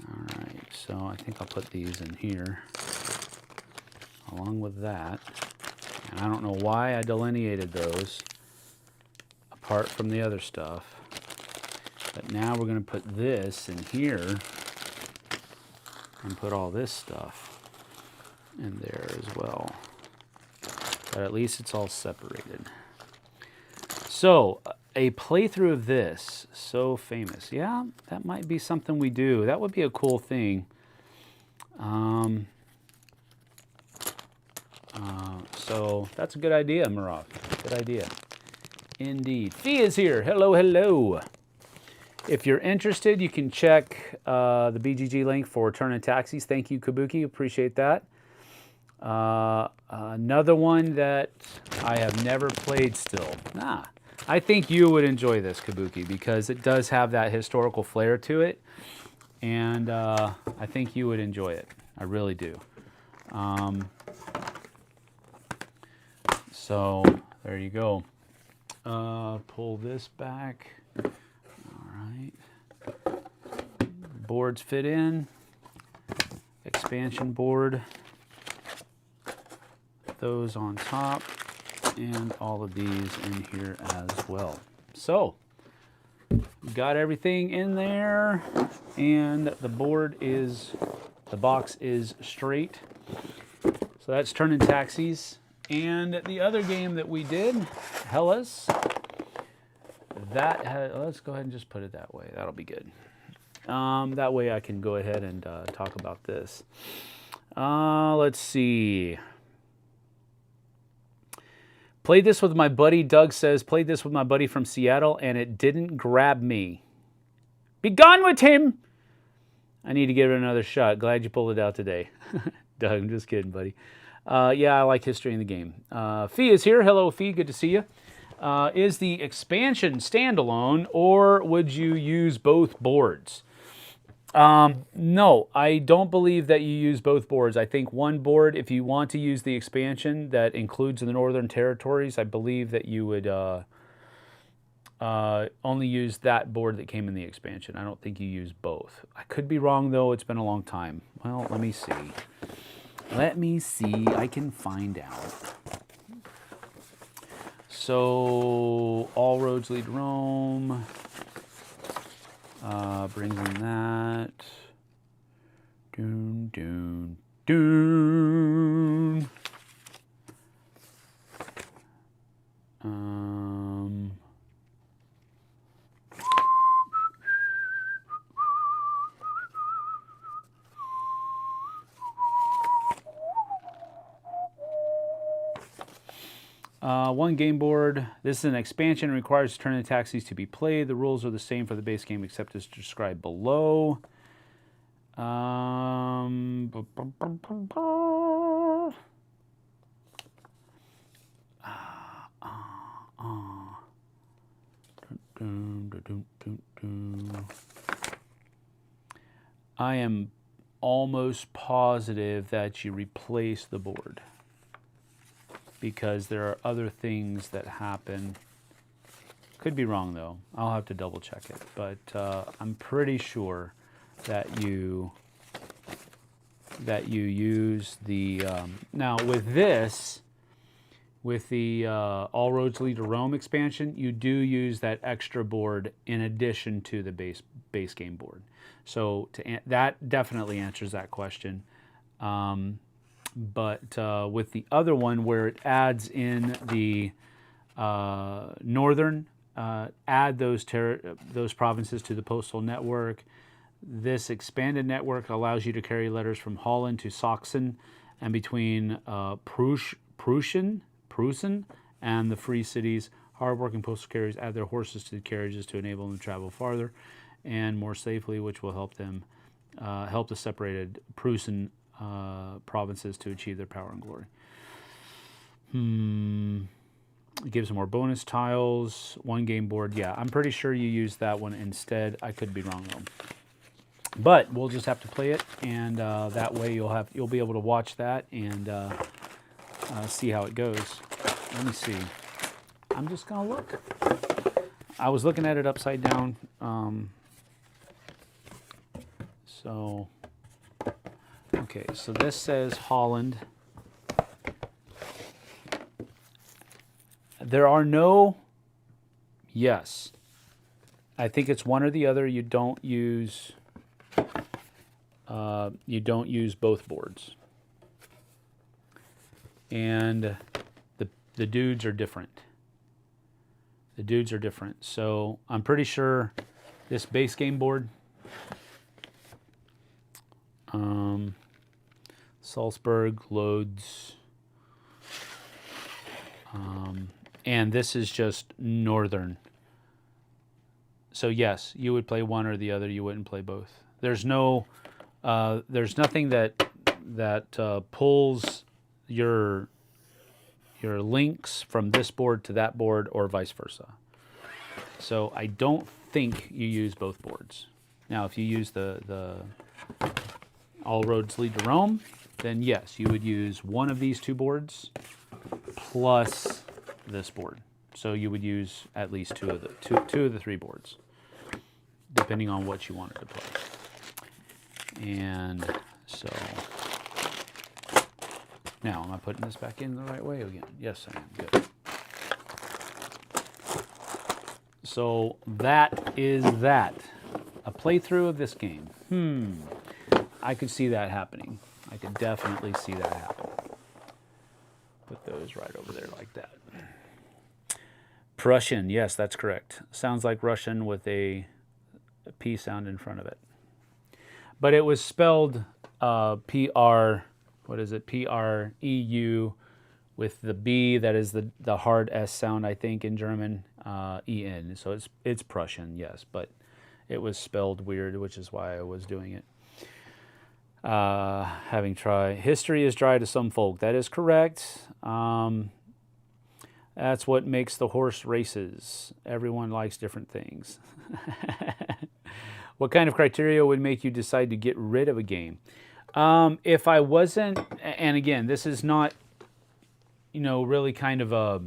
Alright, so I think I'll put these in here along with that. And I don't know why I delineated those apart from the other stuff. But now we're going to put this in here and put all this stuff in there as well. But at least it's all separated. So, a playthrough of this, so famous. Yeah, that might be something we do. That would be a cool thing. So, that's a good idea, Marav. Good idea. Indeed. Fee is here. Hello, hello. If you're interested, you can check the BGG link for Thurn and Taxis. Thank you, Kabuki. Appreciate that. Another one that I have never played still. I think you would enjoy this, Kabuki, because it does have that historical flair to it. And I think you would enjoy it. I really do. So, there you go. Pull this back. All right. Boards fit in. Expansion board. Those on top. And all of these in here as well. So, got everything in there. And the box is straight. So that's Thurn and Taxis. And the other game that we did, Hellas, let's go ahead and just put it that way. That'll be good. That way I can go ahead and talk about this. Let's see. Played this with my buddy, Doug says, played this with my buddy from Seattle, and it didn't grab me. Be gone with him! I need to give it another shot. Glad you pulled it out today. Doug, I'm just kidding, buddy. Yeah, I like history in the game. Fee is here. Hello, Fee. Good to see you. Is the expansion standalone, or would you use both boards? No, I don't believe that you use both boards. I think one board, if you want to use the expansion that includes the Northern Territories, I believe that you would only use that board that came in the expansion. I don't think you use both. I could be wrong, though. It's been a long time. Well, let me see. Let me see. I can find out. So, all roads lead to Rome. Brings in that. Doon, doon, doon. One game board. This is an expansion and requires Thurn and Taxis to be played. The rules are the same for the base game except as described below. I am almost positive that you replace the board, because there are other things that happen. Could be wrong, though. I'll have to double check it. But I'm pretty sure that you use the... now, with this, with the All Roads Lead to Rome expansion, you do use that extra board in addition to the base game board. So that definitely answers that question. But with the other one, where it adds in the northern, add those provinces to the postal network. This expanded network allows you to carry letters from Holland to Sachsen and between Preußen and the free cities. Hardworking postal carriers add their horses to the carriages to enable them to travel farther and more safely, which will help the separated Preußen provinces to achieve their power and glory. It gives them more bonus tiles. One game board. Yeah, I'm pretty sure you use that one instead. I could be wrong though. But we'll just have to play it, and that way you'll be able to watch that and see how it goes. Let me see. I'm just gonna look. I was looking at it upside down. Okay, so this says Holland. There are no, yes. I think it's one or the other. You don't use both boards. And the dudes are different. The dudes are different. So I'm pretty sure this base game board, Salzburg loads, and this is just Northern. So yes, you would play one or the other. You wouldn't play both. There's no, there's nothing that pulls your links from this board to that board or vice versa. So I don't think you use both boards. Now, if you use the All Roads Lead to Rome, then yes, you would use one of these two boards plus this board. So you would use at least two of the three boards, depending on what you wanted to play. And so now, am I putting this back in the right way again? Yes, I am. Good. So that is that. A playthrough of this game. I could see that happening. I could definitely see that happen. Put those right over there like that. Prussian, yes, that's correct. Sounds like Russian with a P sound in front of it. But it was spelled P-R, what is it? P-R-E-U with the B, that is the hard S sound, I think, in German, E-N. So it's Prussian, yes, but it was spelled weird, which is why I was doing it. Having tried. History is dry to some folk. That is correct. That's what makes the horse races. Everyone likes different things. What kind of criteria would make you decide to get rid of a game? If I wasn't, and again, this is not, really kind of a,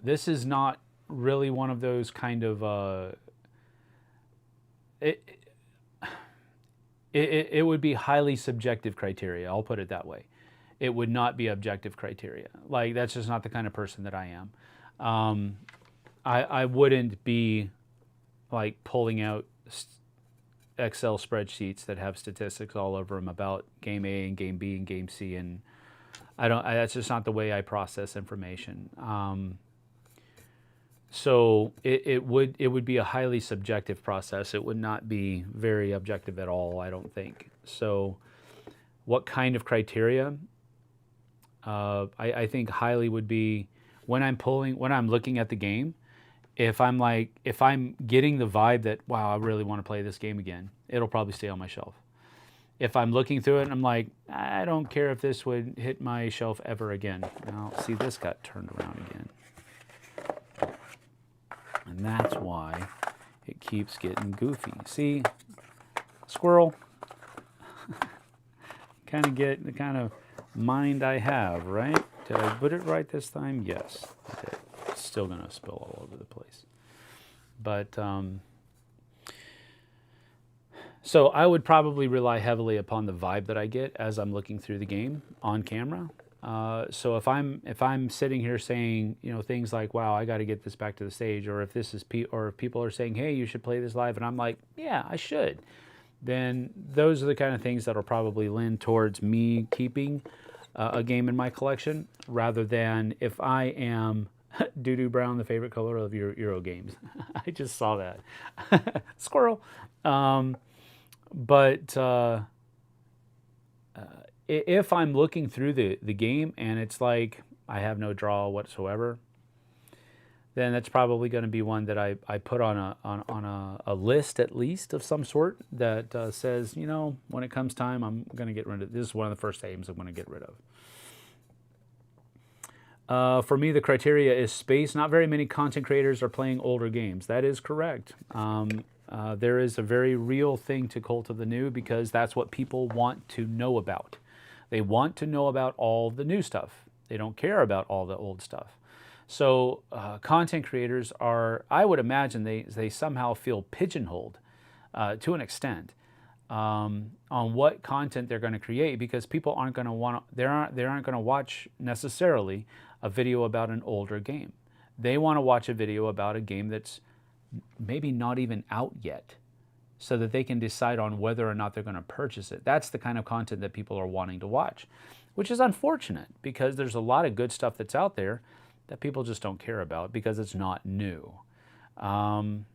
this is not really one of those kind of, it would be highly subjective criteria. I'll put it that way. It would not be objective criteria. Like, that's just not the kind of person that I am. I wouldn't be like pulling out Excel spreadsheets that have statistics all over them about game A and game B and game C, and that's just not the way I process information. So it would be a highly subjective process. It would not be very objective at all, I don't think. So what kind of criteria? I think highly would be when I'm looking at the game. If I'm getting the vibe that, wow, I really want to play this game again, it'll probably stay on my shelf. If I'm looking through it and I'm like, I don't care if this would hit my shelf ever again. Now, see, this got turned around again. And that's why it keeps getting goofy. See, squirrel. Kind of get the kind of mind I have, right? Did I put it right this time? Yes, I did. It's still going to spill all over the place. But, so I would probably rely heavily upon the vibe that I get as I'm looking through the game on camera. So if I'm sitting here saying, things like, wow, I got to get this back to the stage, or if if people are saying, hey, you should play this live, and I'm like, yeah, I should, then those are the kind of things that'll probably lend towards me keeping a game in my collection, rather than if I am doo-doo brown, the favorite color of your Euro games. I just saw that. Squirrel. But if I'm looking through the game and it's like I have no draw whatsoever, then that's probably going to be one that I put on a list, at least, of some sort that says, when it comes time, I'm going to get rid of this. Is one of the first games I'm going to get rid of. For me, the criteria is space. Not very many content creators are playing older games. That is correct. There is a very real thing to Cult of the New, because that's what people want to know about. They want to know about all the new stuff. They don't care about all the old stuff. So content creators are, I would imagine they somehow feel pigeonholed to an extent on what content they're going to create, because people aren't going to they aren't going to watch necessarily a video about an older game. They want to watch a video about a game that's maybe not even out yet. so that they can decide on whether or not they're going to purchase it. That's the kind of content that people are wanting to watch, which is unfortunate because there's a lot of good stuff that's out there that people just don't care about because it's not new. And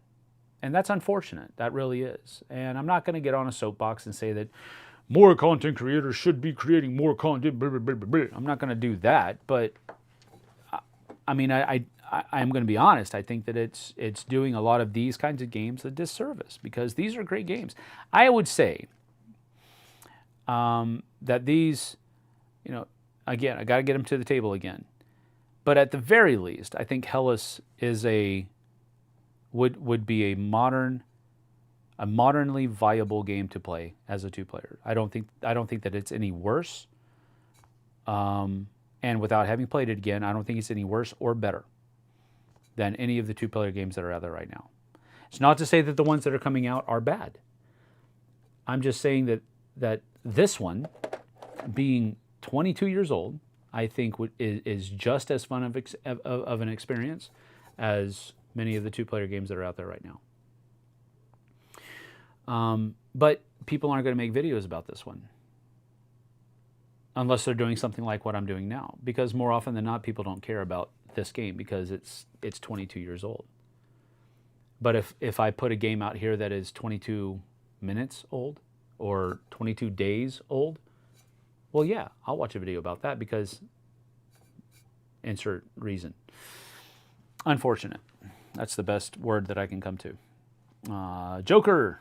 that's unfortunate. That really is. And I'm not going to get on a soapbox and say that more content creators should be creating more content. Blah, blah, blah, blah. I'm not going to do that. But I mean, I'm going to be honest. I think that it's doing a lot of these kinds of games a disservice because these are great games. I would say that these, you know, again, I got to get them to the table again. But at the very least, I think Hellas is would be a modernly viable game to play as a two-player. I don't think that it's any worse. And without having played it again, I don't think it's any worse or better than any of the two-player games that are out there right now. It's not to say that the ones that are coming out are bad. I'm just saying that this one, being 22 years old, I think is just as fun of an experience as many of the two-player games that are out there right now. But people aren't going to make videos about this one unless they're doing something like what I'm doing now, because more often than not, people don't care about this game because it's 22 years old. But if I put a game out here that is 22 minutes old or 22 days old, well, yeah, I'll watch a video about that because insert reason. Unfortunate. That's the best word that I can come to. Joker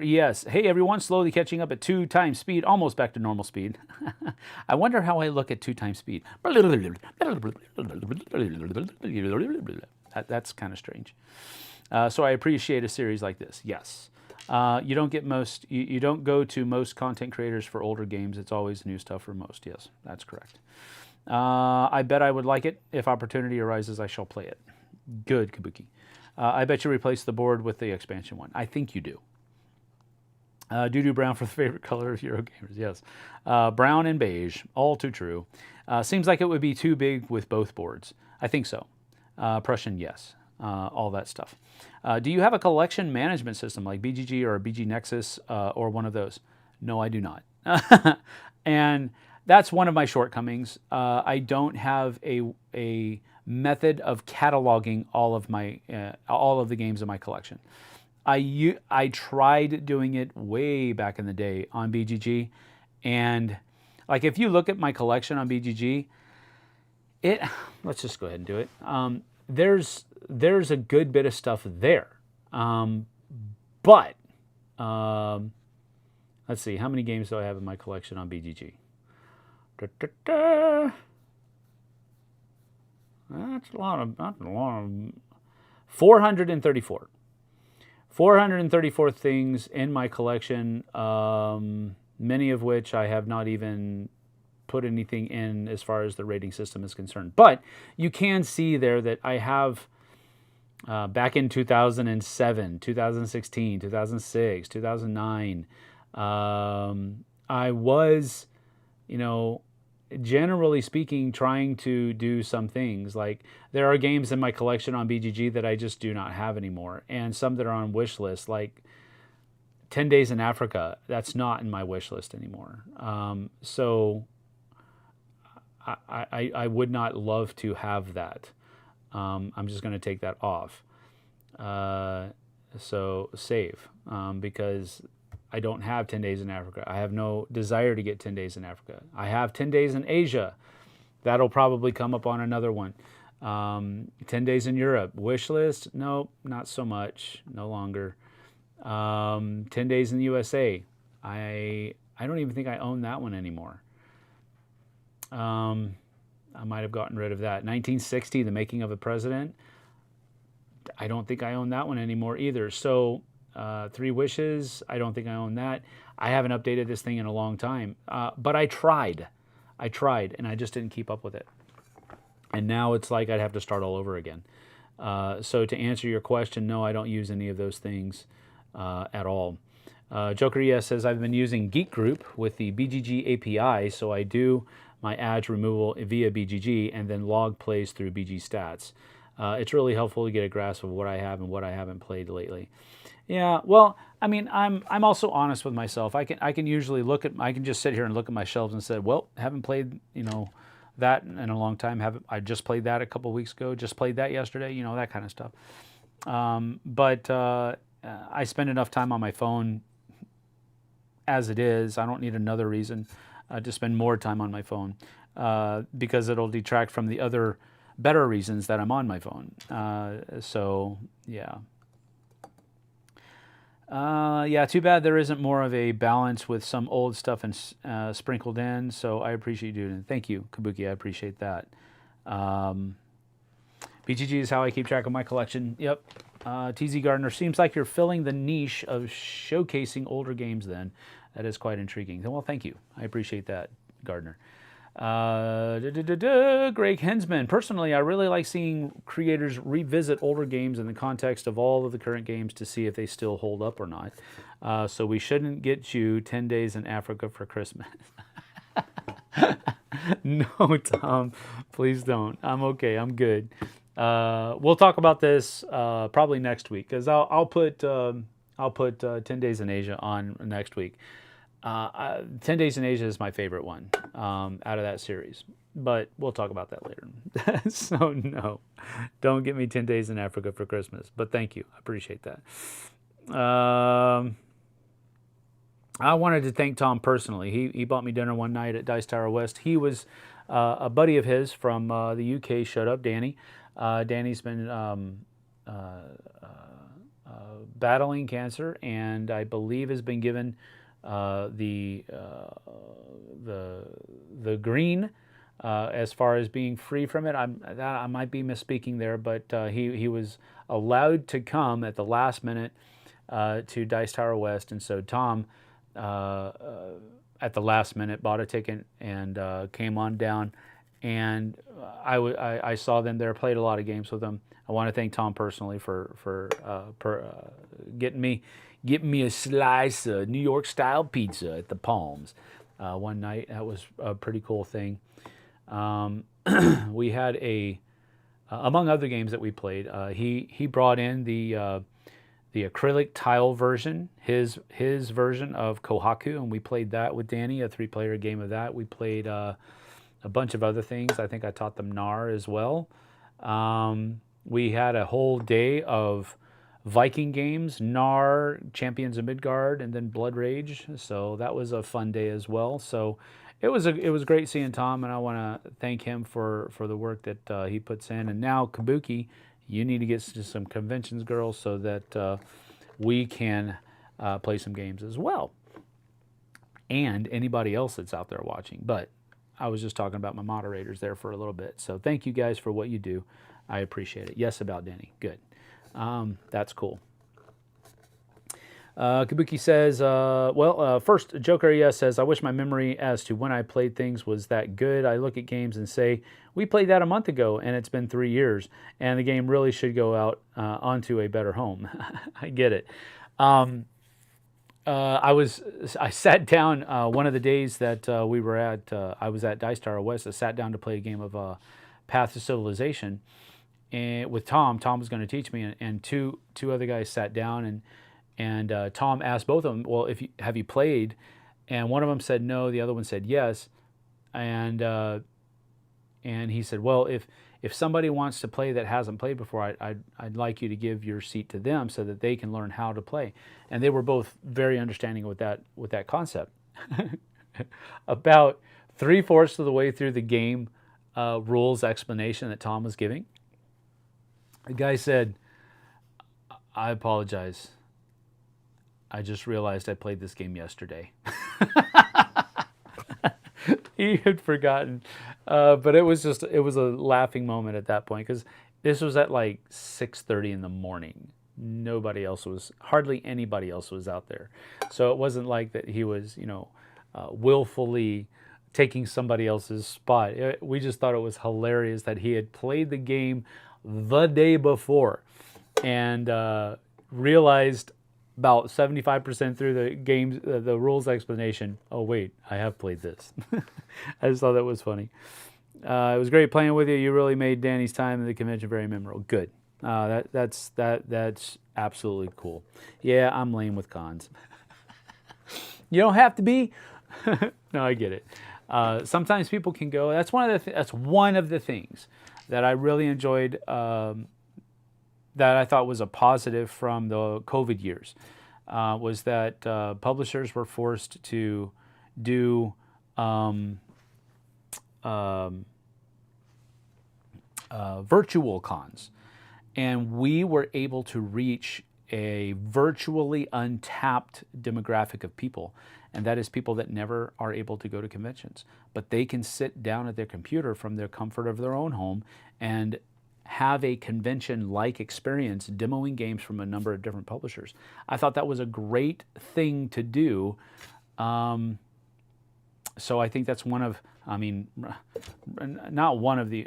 ES. Hey everyone, slowly catching up at 2 times speed, almost back to normal speed. I wonder how I look at 2 times speed. That's kind of strange. So I appreciate a series like this. Yes. You don't get most. You don't go to most content creators for older games. It's always new stuff for most. Yes, that's correct. I bet I would like it. If opportunity arises, I shall play it. Good, Kabuki. I bet you replace the board with the expansion one. I think you do. Doo-doo brown for the favorite color of Eurogamers. Yes. Brown and beige. All too true. Seems like it would be too big with both boards. I think so. Prussian, yes. All that stuff. Do you have a collection management system like BGG or BG Nexus or one of those? No, I do not. And that's one of my shortcomings. I don't have a method of cataloging all of the games in my collection. I tried doing it way back in the day on BGG, and like if you look at my collection on BGG, let's just go ahead and do it. There's a good bit of stuff there, but let's see, how many games do I have in my collection on BGG? That's a lot of 434. 434 things in my collection, many of which I have not even put anything in as far as the rating system is concerned. But you can see there that I have back in 2007, 2016, 2006, 2009, I was, generally speaking, trying to do some things. Like there are games in my collection on BGG that I just do not have anymore, and some that are on wish list, like 10 Days in Africa. That's not in my wish list anymore. So I would not love to have that. I'm just going to take that off. So save, because I don't have 10 Days in Africa. I have no desire to get 10 Days in Africa. I have 10 Days in Asia. That'll probably come up on another one. 10 Days in Europe. Wish list? Nope, not so much. No longer. 10 Days in the USA. I don't even think I own that one anymore. I might have gotten rid of that. 1960, The Making of a President. I don't think I own that one anymore either. So 3 Wishes, I don't think I own that. I haven't updated this thing in a long time. But I tried, and I just didn't keep up with it. And now it's like I'd have to start all over again. So to answer your question, no, I don't use any of those things at all. Joker ES says, I've been using Geek Group with the BGG API, so I do my ads removal via BGG and then log plays through BG Stats. It's really helpful to get a grasp of what I have and what I haven't played lately. Yeah, well, I mean, I'm also honest with myself. I can usually I can just sit here and look at my shelves and say, well, haven't played, that in a long time. I just played that a couple weeks ago. Just played that yesterday. That kind of stuff. But I spend enough time on my phone as it is. I don't need another reason to spend more time on my phone because it'll detract from the other better reasons that I'm on my phone. So yeah. Yeah, too bad there isn't more of a balance with some old stuff and sprinkled in. So I appreciate you doing it. Thank you, Kabuki. I appreciate that. BGG is how I keep track of my collection. Yep. TZ Gardner, seems like you're filling the niche of showcasing older games then. That is quite intriguing. Well, thank you. I appreciate that, Gardner. Greg Hensman. Personally, I really like seeing creators revisit older games in the context of all of the current games to see if they still hold up or not. So we shouldn't get you 10 days in Africa for Christmas. No, Tom, please don't. I'm okay. I'm good. We'll talk about this probably next week because I'll put 10 Days in Asia on next week. 10 Days in Asia is my favorite one out of that series, but we'll talk about that later. So no, don't get me 10 Days in Africa for Christmas, but thank you. I appreciate that. I wanted to thank Tom personally. He bought me dinner one night at Dice Tower West. He was a buddy of his from the UK showed up, Danny. Danny's been battling cancer and I believe has been given the green as far as being free from it. I might be misspeaking there, but he was allowed to come at the last minute to Dice Tower West, and so Tom at the last minute bought a ticket and came on down, and I saw them there, played a lot of games with them. I want to thank Tom personally for getting me a slice of New York style pizza at the Palms one night. That was a pretty cool thing. We had among other games that we played, he brought in the acrylic tile version, his version of Kohaku, and we played that with Danny, a 3-player game of that. We played a bunch of other things. I think I taught them Nar as well. We had a whole day of Viking games, Nar, Champions of Midgard, and then Blood Rage. So that was a fun day as well. So it was great seeing Tom, and I want to thank him for the work that he puts in. And now Kabuki, you need to get to some conventions, girls, so that we can play some games as well. And anybody else that's out there watching. But I was just talking about my moderators there for a little bit. So thank you guys for what you do. I appreciate it. Yes, about Denny. Good. That's cool. Kabuki says, first, Joker ES says, I wish my memory as to when I played things was that good. I look at games and say, we played that a month ago and it's been 3 years and the game really should go out onto a better home. I get it. I sat down one of the days that we were at, I was at Dice Tower West. I sat down to play a game of Path to Civilization and with Tom. Tom was going to teach me, and two other guys sat down, and Tom asked both of them, well, have you played? And one of them said no, the other one said yes, and he said, well, if somebody wants to play that hasn't played before, I'd like you to give your seat to them so that they can learn how to play. And they were both very understanding with that concept. About 3/4 of the way through the game rules explanation that Tom was giving, the guy said, I apologize. I just realized I played this game yesterday. He had forgotten. But it was a laughing moment at that point because this was at like 6:30 in the morning. Hardly anybody else was out there. So it wasn't like that he was, willfully taking somebody else's spot. We just thought it was hilarious that he had played the game the day before and realized about 75% through the game, the rules explanation, oh wait, I have played this. I just thought that was funny. It was great playing with you. You really made Danny's time at the convention very memorable. Good. That's absolutely cool. Yeah, I'm lame with cons. You don't have to be. No, I get it. Sometimes people can go. That's one of the things that I really enjoyed. That I thought was a positive from the COVID years, was that publishers were forced to do virtual cons, and we were able to reach a virtually untapped demographic of people, and that is people that never are able to go to conventions, but they can sit down at their computer from their comfort of their own home and have a convention-like experience demoing games from a number of different publishers. I thought that was a great thing to do. So I think that's one of, I mean, not one of the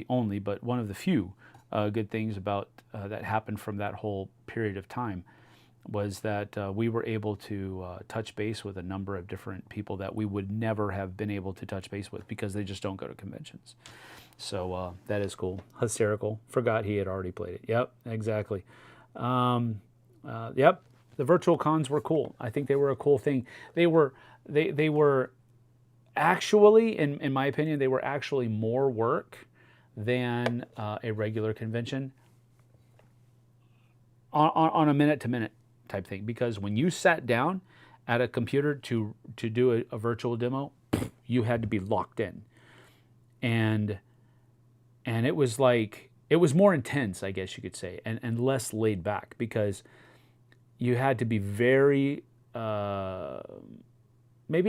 only, but one of the few good things about that happened from that whole period of time, was that we were able to touch base with a number of different people that we would never have been able to touch base with because they just don't go to conventions. So that is cool. Hysterical. Forgot he had already played it. Yep, exactly. Yep, the virtual cons were cool. I think they were a cool thing. They were actually, in my opinion, they were actually more work than a regular convention on a minute-to-minute type thing. Because when you sat down at a computer to do a virtual demo, you had to be locked in. And it was like, it was more intense, I guess you could say, and less laid back, because you had to be very, maybe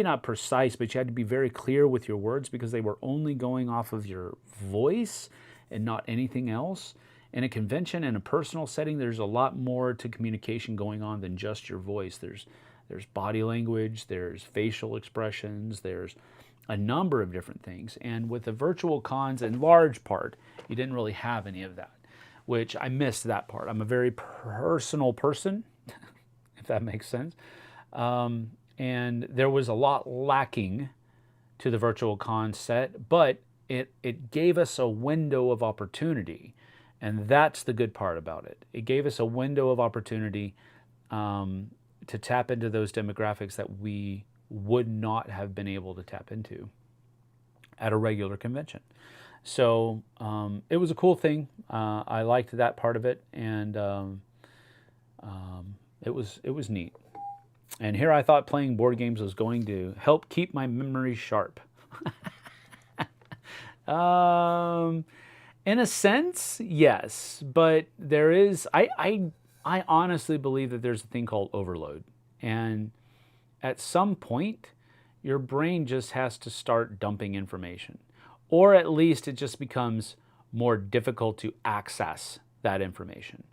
not precise, but you had to be very clear with your words because they were only going off of your voice and not anything else. In a convention, in a personal setting, there's a lot more to communication going on than just your voice. There's body language, there's facial expressions, there's a number of different things. And with the virtual cons, in large part, you didn't really have any of that, which I missed that part. I'm a very personal person, if that makes sense. And there was a lot lacking to the virtual con set, but it gave us a window of opportunity. And that's the good part about it. It gave us a window of opportunity to tap into those demographics that we would not have been able to tap into at a regular convention. So it was a cool thing. I liked that part of it, and it was neat. And here I thought playing board games was going to help keep my memory sharp. In a sense, yes, but there is, I honestly believe that there's a thing called overload. And at some point, your brain just has to start dumping information. Or at least it just becomes more difficult to access that information.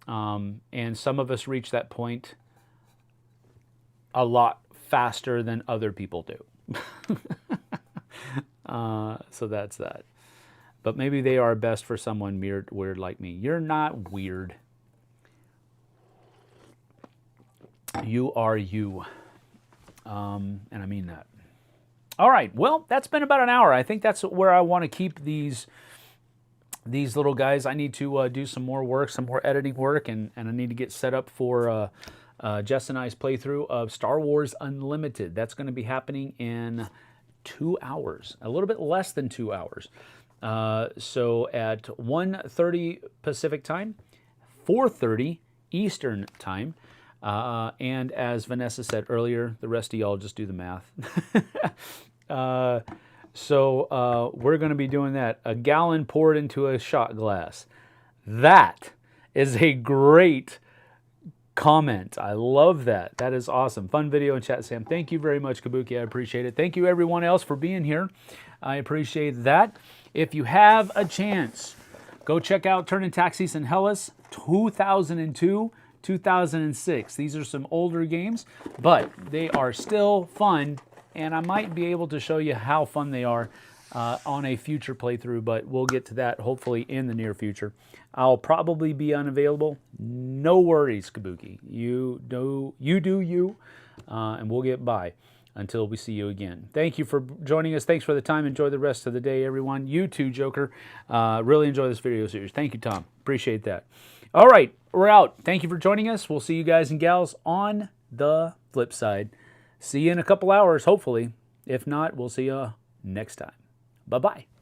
And some of us reach that point a lot faster than other people do. So that's that. But maybe they are best for someone weird like me. You're not weird. You are you. And I mean that. All right, well, that's been about an hour. I think that's where I want to keep these little guys. I need to do some more work, some more editing work, and I need to get set up for Jess and I's playthrough of Star Wars Unlimited. That's going to be happening in 2 hours, a little bit less than 2 hours. So at 1:30 Pacific time, 4:30 Eastern time, and as Vanessa said earlier, the rest of y'all just do the math. So we're going to be doing that. A gallon poured into a shot glass. That is a great comment. I love that. That is awesome. Fun video in chat, Sam. Thank you very much, Kabuki. I appreciate it. Thank you, everyone else, for being here. I appreciate that. If you have a chance, go check out Thurn and Taxis in Hellas 2002, 2006. These are some older games, but they are still fun, and I might be able to show you how fun they are on a future playthrough, but we'll get to that hopefully in the near future. I'll probably be unavailable. No worries, Kabuki. You do you, and we'll get by. until we see you again. Thank you for joining us. Thanks for the time. Enjoy the rest of the day, everyone. You too, Joker. Really enjoy this video series. Thank you, Tom. Appreciate that. All right, we're out. Thank you for joining us. We'll see you guys and gals on the flip side. See you in a couple hours, hopefully. If not, we'll see you next time. Bye-bye.